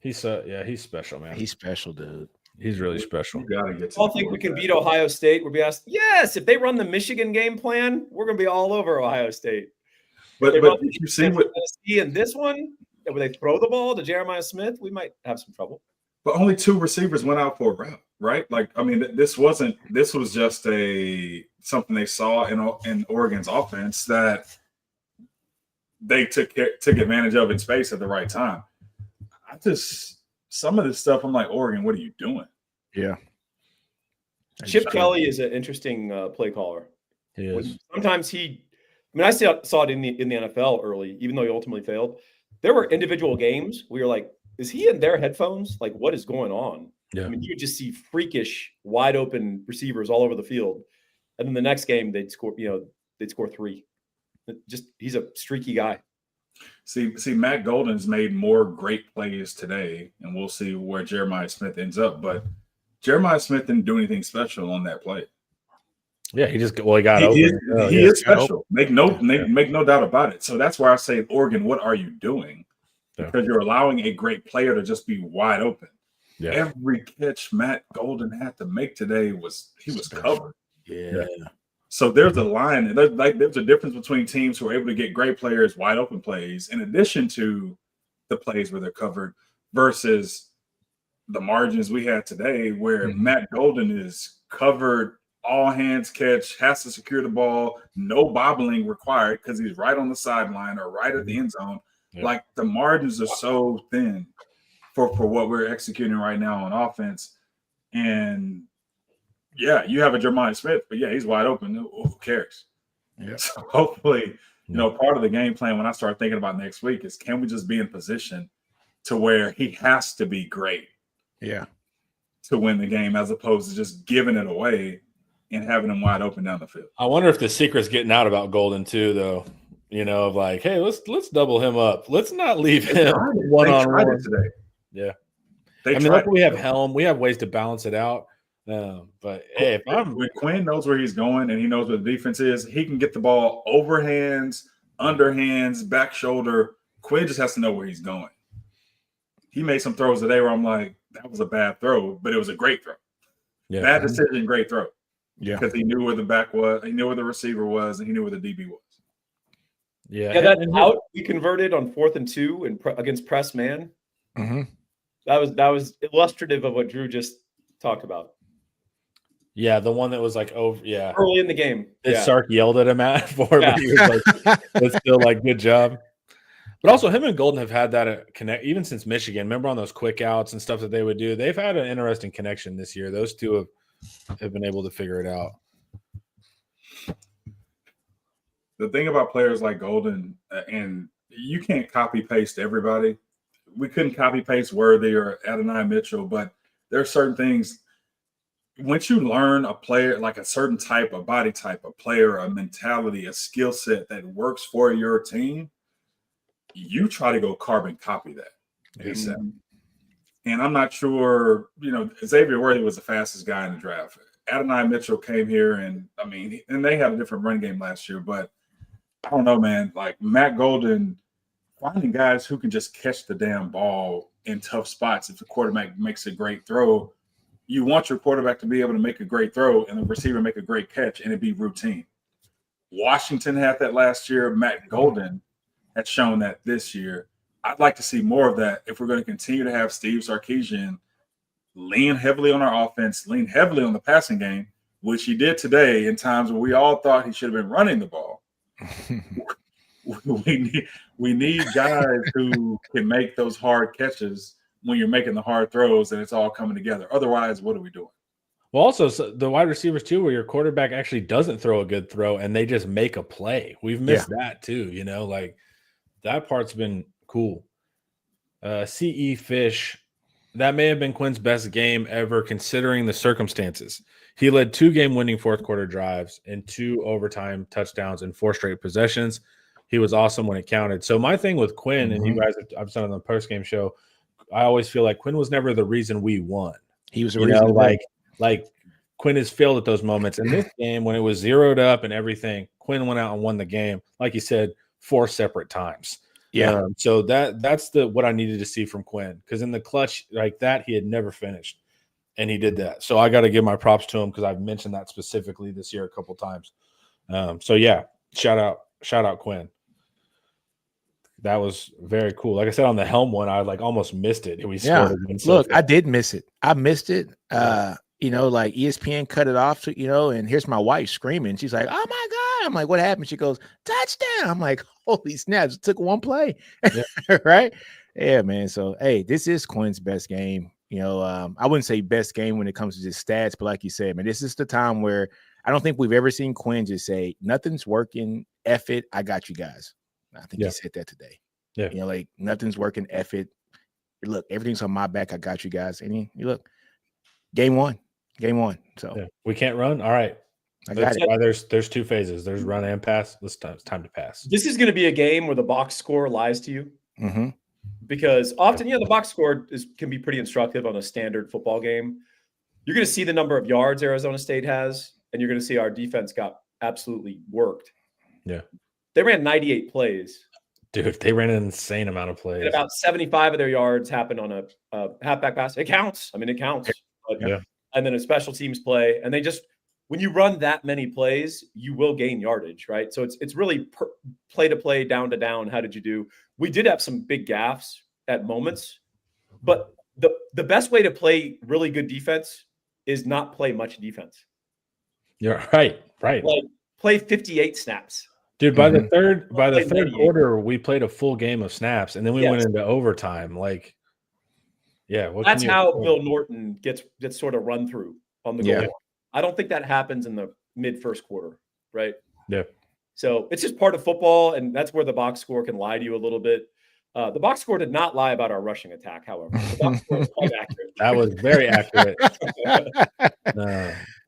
He's special, man. He's special, dude. He's really special. I don't think we can beat Ohio State. We'll be asked, yes, if they run the Michigan game plan, we're going to be all over Ohio State. But if you see what in this one, where they throw the ball to Jeremiah Smith, we might have some trouble. But only 2 receivers went out for a route, right? Like, I mean, this was just something they saw in Oregon's offense that they took advantage of in space at the right time. Some of this stuff, I'm like, Oregon, what are you doing? Yeah. Chip Kelly is an interesting play caller. He is. Sometimes I saw it in the NFL early, even though he ultimately failed. There were individual games where you're like, is he in their headphones? Like, what is going on? Yeah. I mean, you would just see freakish, wide open receivers all over the field. And then the next game, they'd score 3. He's a streaky guy. See, Matt Golden's made more great plays today, and we'll see where Jeremiah Smith ends up. But Jeremiah Smith didn't do anything special on that play. Yeah, he got open. He is special. Make no doubt about it. So that's why I say, Oregon, what are you doing? Because you're allowing a great player to just be wide open. Yeah. Every catch Matt Golden had to make today was covered. Yeah. So there's a line. There's a difference between teams who are able to get great players, wide open plays, in addition to the plays where they're covered, versus the margins we had today, where Matt Golden is covered, all hands catch, has to secure the ball, no bobbling required because he's right on the sideline or right at the end zone. Yeah. Like the margins are so thin for what we're executing right now on offense. And yeah, you have a Jeremiah Smith, but yeah, he's wide open. Who cares? Yeah. So hopefully, you know, part of the game plan when I start thinking about next week is, can we just be in position to where he has to be great, to win the game, as opposed to just giving it away and having him wide open down the field. I wonder if the secret's getting out about Golden too, though. You know, of like, hey, let's double him up. Let's not leave him one-on-one today. Yeah, I mean, look, we have Helm. We have ways to balance it out. But hey, when Quinn knows where he's going and he knows what the defense is, he can get the ball over hands, underhands, back shoulder. Quinn just has to know where he's going. He made some throws today where I'm like, that was a bad throw, but it was a great throw. Yeah. Bad decision, great throw. Yeah, because he knew where the back was, he knew where the receiver was, and he knew where the DB was. Yeah, that out we converted on 4th and 2 and against press man. That was illustrative of what Drew just talked about. Yeah, the one that was like early in the game. Sark yelled at him but he was like, "It's still like good job." But also, him and Golden have had that connect even since Michigan. Remember on those quick outs and stuff that they would do? They've had an interesting connection this year. Those two have been able to figure it out. The thing about players like Golden, and you can't copy paste everybody. We couldn't copy paste Worthy or Adonai Mitchell, but there are certain things. Once you learn a player, like a certain type of body type, a player, a mentality, a skill set that works for your team, you try to go carbon copy that. ASAP. And I'm not sure, Xavier Worthy was the fastest guy in the draft. Adonai Mitchell came here, and they had a different run game last year, but I don't know, man. Like Matt Golden, finding guys who can just catch the damn ball in tough spots. If the quarterback makes a great throw, you want your quarterback to be able to make a great throw and the receiver make a great catch and it be routine. Washington had that last year. Matt Golden had shown that this year. I'd like to see more of that if we're going to continue to have Steve Sarkisian lean heavily on our offense, lean heavily on the passing game, which he did today in times where we all thought he should have been running the ball. we need guys who can make those hard catches when you're making the hard throws and it's all coming together. Otherwise, what are we doing? Well, also the wide receivers too, where your quarterback actually doesn't throw a good throw and they just make a play. We've missed that too, like that part's been cool. CE Fish, that may have been Quinn's best game ever considering the circumstances. He led 2 game-winning fourth-quarter drives and 2 overtime touchdowns in 4 straight possessions. He was awesome when it counted. So my thing with Quinn, and you guys, I've said on the post-game show, I always feel like Quinn was never the reason we won. He was the reason. Like Quinn has failed at those moments. In this game, when it was zeroed up and everything, Quinn went out and won the game, like you said, 4 separate times. Yeah. So that's what I needed to see from Quinn, because in the clutch like that, he had never finished. And he did that. So I got to give my props to him because I've mentioned that specifically this year a couple times. So yeah, shout out Quinn. That was very cool. Like I said, on the Helm one, I almost missed it. We scored against. Look, I did miss it. I missed it. Like ESPN cut it off, and here's my wife screaming. She's like, "Oh my God." I'm like, "What happened?" She goes, "Touchdown." I'm like, "Holy snaps. It took 1 play." Yeah. Right? Yeah, man. So, hey, this is Quinn's best game. I wouldn't say best game when it comes to just stats, but like you said, man, this is the time where I don't think we've ever seen Quinn just say, "Nothing's working. F it. I got you guys." I think he said that today. Yeah. Like nothing's working. F it. Look, everything's on my back. I got you guys. And you look, game one. So we can't run. All right. That's why there's 2 phases. There's run and pass. It's time to pass. This is going to be a game where the box score lies to you. Because often, the box score can be pretty instructive on a standard football game. You're going to see the number of yards Arizona State has, and you're going to see our defense got absolutely worked. Yeah. They ran 98 plays. Dude, they ran an insane amount of plays. And about 75 of their yards happened on a halfback pass. It counts. I mean, it counts. But, and then a special teams play. And when you run that many plays, you will gain yardage, right? So it's really play to play, down to down. How did you do? We did have some big gaffes at moments, but the best way to play really good defense is not play much defense. You're right. Like play 58 snaps. Dude, by the third quarter, we played a full game of snaps, and then we went into overtime. Like, that's how Bill Norton gets sort of run through on the goal line. I don't think that happens in the mid first quarter, right? Yeah. So it's just part of football, and that's where the box score can lie to you a little bit. The box score did not lie about our rushing attack, however. The box score was quite accurate. That was very accurate.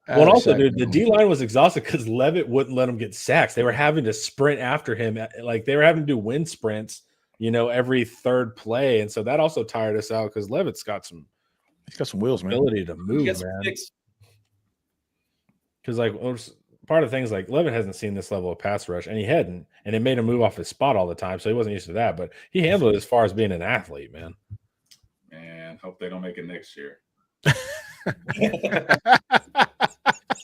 Well, also, dude, the D-line was exhausted because Levitt wouldn't let them get sacks. They were having to sprint after him. Like, they were having to do wind sprints, every third play. And so that also tired us out because Levitt's got some wheels, man. Ability to move, man. Because, like, part of the things, like, Levitt hasn't seen this level of pass rush, and he hadn't. And it made him move off his spot all the time, so he wasn't used to that. But he handled it as far as being an athlete, man. Man, hope they don't make it next year.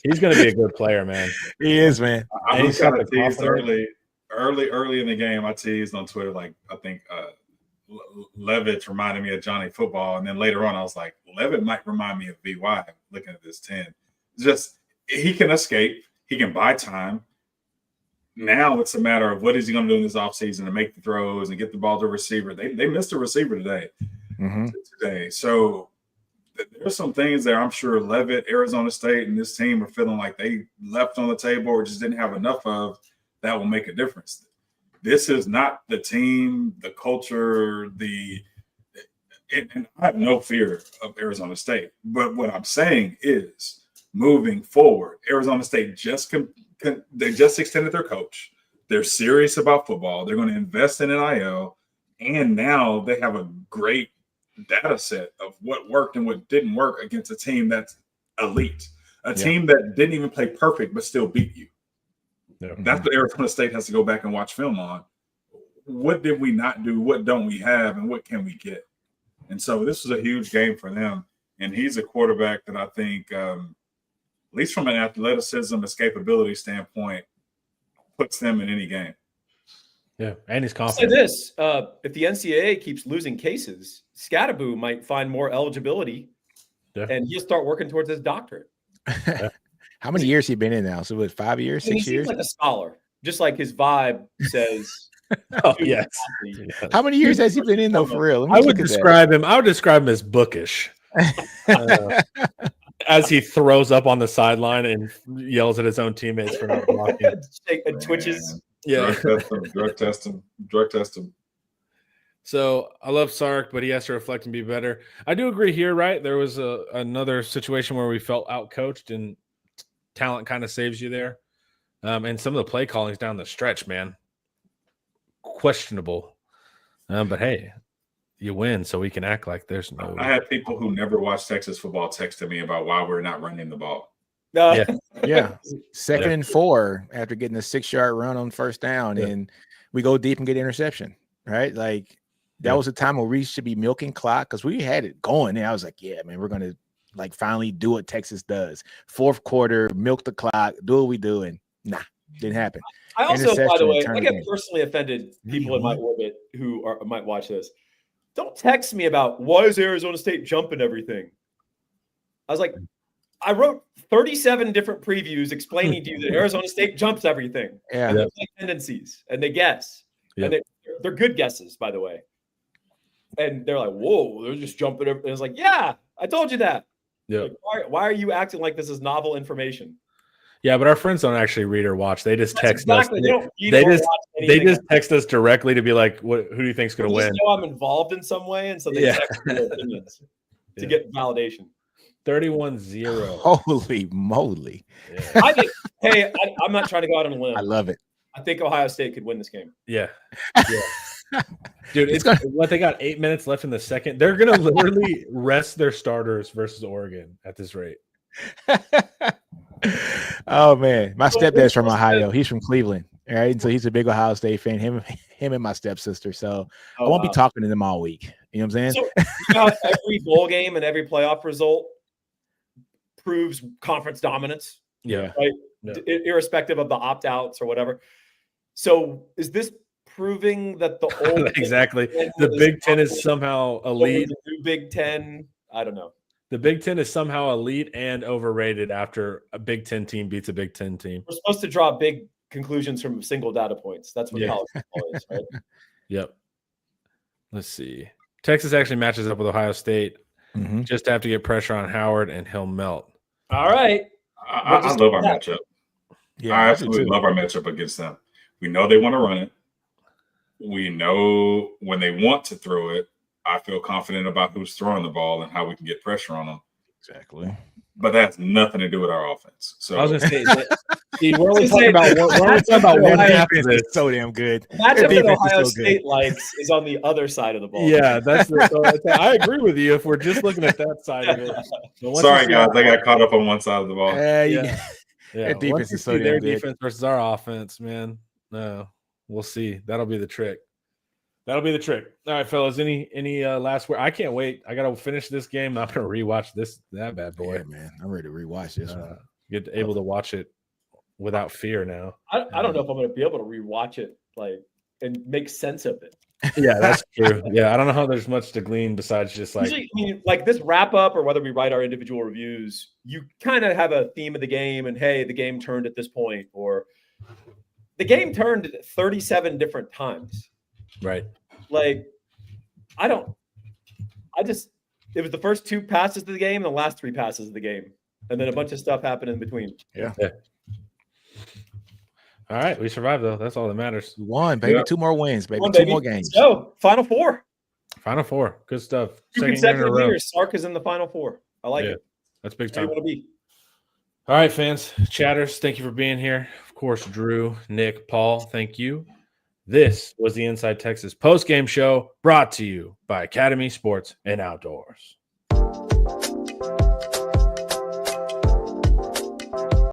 He's going to be a good player, man. He is, man. I was kind of teased early in the game. I teased on Twitter, like, I think Levitt reminded me of Johnny Football. And then later on, I was like, Levitt might remind me of VY looking at this 10. Just, he can escape. He can buy time. Now it's a matter of what is he going to do in this offseason to make the throws and get the ball to a receiver. They missed a receiver today. So there's some things there I'm sure Levitt, Arizona State, and this team are feeling like they left on the table or just didn't have enough of that will make a difference. This is not the team, the culture, and I have no fear of Arizona State. But what I'm saying is moving forward, Arizona State they just extended their coach. They're serious about football. They're going to invest in NIL. And now they have a great data set of what worked and what didn't work against a team that's elite, a team that didn't even play perfect but still beat you. Yeah. That's what Arizona State has to go back and watch film on. What did we not do? What don't we have? And what can we get? And so this was a huge game for them. And he's a quarterback that I think, at least from an athleticism, escapability standpoint, puts them in any game. Yeah, and he's confident. Say this: if the NCAA keeps losing cases, Scattaboo might find more eligibility, and he'll start working towards his doctorate. How many years he been in now? So what, 5 years, 6 years? He seems like a scholar, just like his vibe says. Oh yes. How many years has he been in though? For real, I would describe him as bookish. As he throws up on the sideline and yells at his own teammates for not blocking. And twitches. Yeah. Drug test him. So I love Sark, but he has to reflect and be better. I do agree here, right? There was another situation where we felt outcoached, and talent kind of saves you there. And some of the play callings down the stretch, man, questionable. But hey, you win, so we can act like there's no. I had people who never watched Texas football texting me about why we're not running the ball. Yeah. 2nd and 4 after getting a 6-yard run on first down, and we go deep and get interception. Right, like that was a time where we should be milking clock because we had it going. And I was like, yeah, man, we're gonna like finally do what Texas does. 4th quarter, milk the clock, do what we do, and didn't happen. I also, by the way, I get personally offended people in my orbit who might watch this. Don't text me about why is Arizona State jumping everything. I was like, I wrote 37 different previews explaining to you that Arizona State jumps everything. Yeah. And they tendencies, and they guess. Yeah. And they're good guesses, by the way. And they're like, whoa, they're just jumping. And it's like, yeah, I told you that. Yeah. Like, why are you acting like this is novel information? Yeah, but our friends don't actually read or watch. They just text us. They just text us directly to be like, who do you think's going to win? Know I'm involved in some way, and so they text me their opinions to get validation. 31-0. Holy moly. Yeah. I think, I'm not trying to go out on a limb. I love it. I think Ohio State could win this game. Yeah. Dude, they got 8 minutes left in the second. They're going to literally rest their starters versus Oregon at this rate. Oh, man. My stepdad's from Ohio. He's from Cleveland. All right. And so he's a big Ohio State fan, him and my stepsister. So I won't be talking to them all week. You know what I'm saying? So, you know, every bowl game and every playoff result proves conference dominance. Yeah. Right. Yeah. Irrespective of the opt-outs or whatever. So is this proving that the old exactly the Big Ten is somehow elite. The new Big Ten, I don't know. The Big Ten is somehow elite and overrated after a Big Ten team beats a Big Ten team. We're supposed to draw big conclusions from single data points. That's what college football is, right? Yep. Let's see. Texas actually matches up with Ohio State. Just have to get pressure on Howard and he'll melt. All right. I love our matchup. Yeah, I absolutely love our matchup against them. We know they want to run it. We know when they want to throw it. I feel confident about who's throwing the ball and how we can get pressure on them. Exactly. But that has nothing to do with our offense. So I was going to say, see, we're only talking about one half of this. So damn good. Matchup that Ohio State likes is on the other side of the ball. Yeah, I agree with you if we're just looking at that side of it. Sorry, guys, I got caught up on one side of the ball. Yeah. Their defense is so damn their good. defense versus our offense, man. No, we'll see. That'll be the trick. All right, fellas. Any last word? I can't wait. I gotta finish this game. I'm gonna rewatch that bad boy. Yeah, man. I'm ready to rewatch this one. Get able to watch it without fear now. I don't know if I'm gonna be able to rewatch it and make sense of it. Yeah, that's true. Yeah, I don't know how there's much to glean besides just Usually, I mean, like this wrap up or whether we write our individual reviews, you kind of have a theme of the game and hey, the game turned at this point, or the game turned 37 different times. Right. Like, it was the first 2 passes of the game and the last 3 passes of the game. And then a bunch of stuff happened in between. Yeah. All right. We survived, though. That's all that matters. We won, baby. Yeah. 2 more wins, baby. 2 more games. So, Final Four. Good stuff. 2 consecutive years. Sark is in the Final Four. I like it. That's big time. Where you want to be. All right, fans, chatters, thank you for being here. Of course, Drew, Nick, Paul, thank you. This was the Inside Texas postgame show brought to you by Academy Sports and Outdoors.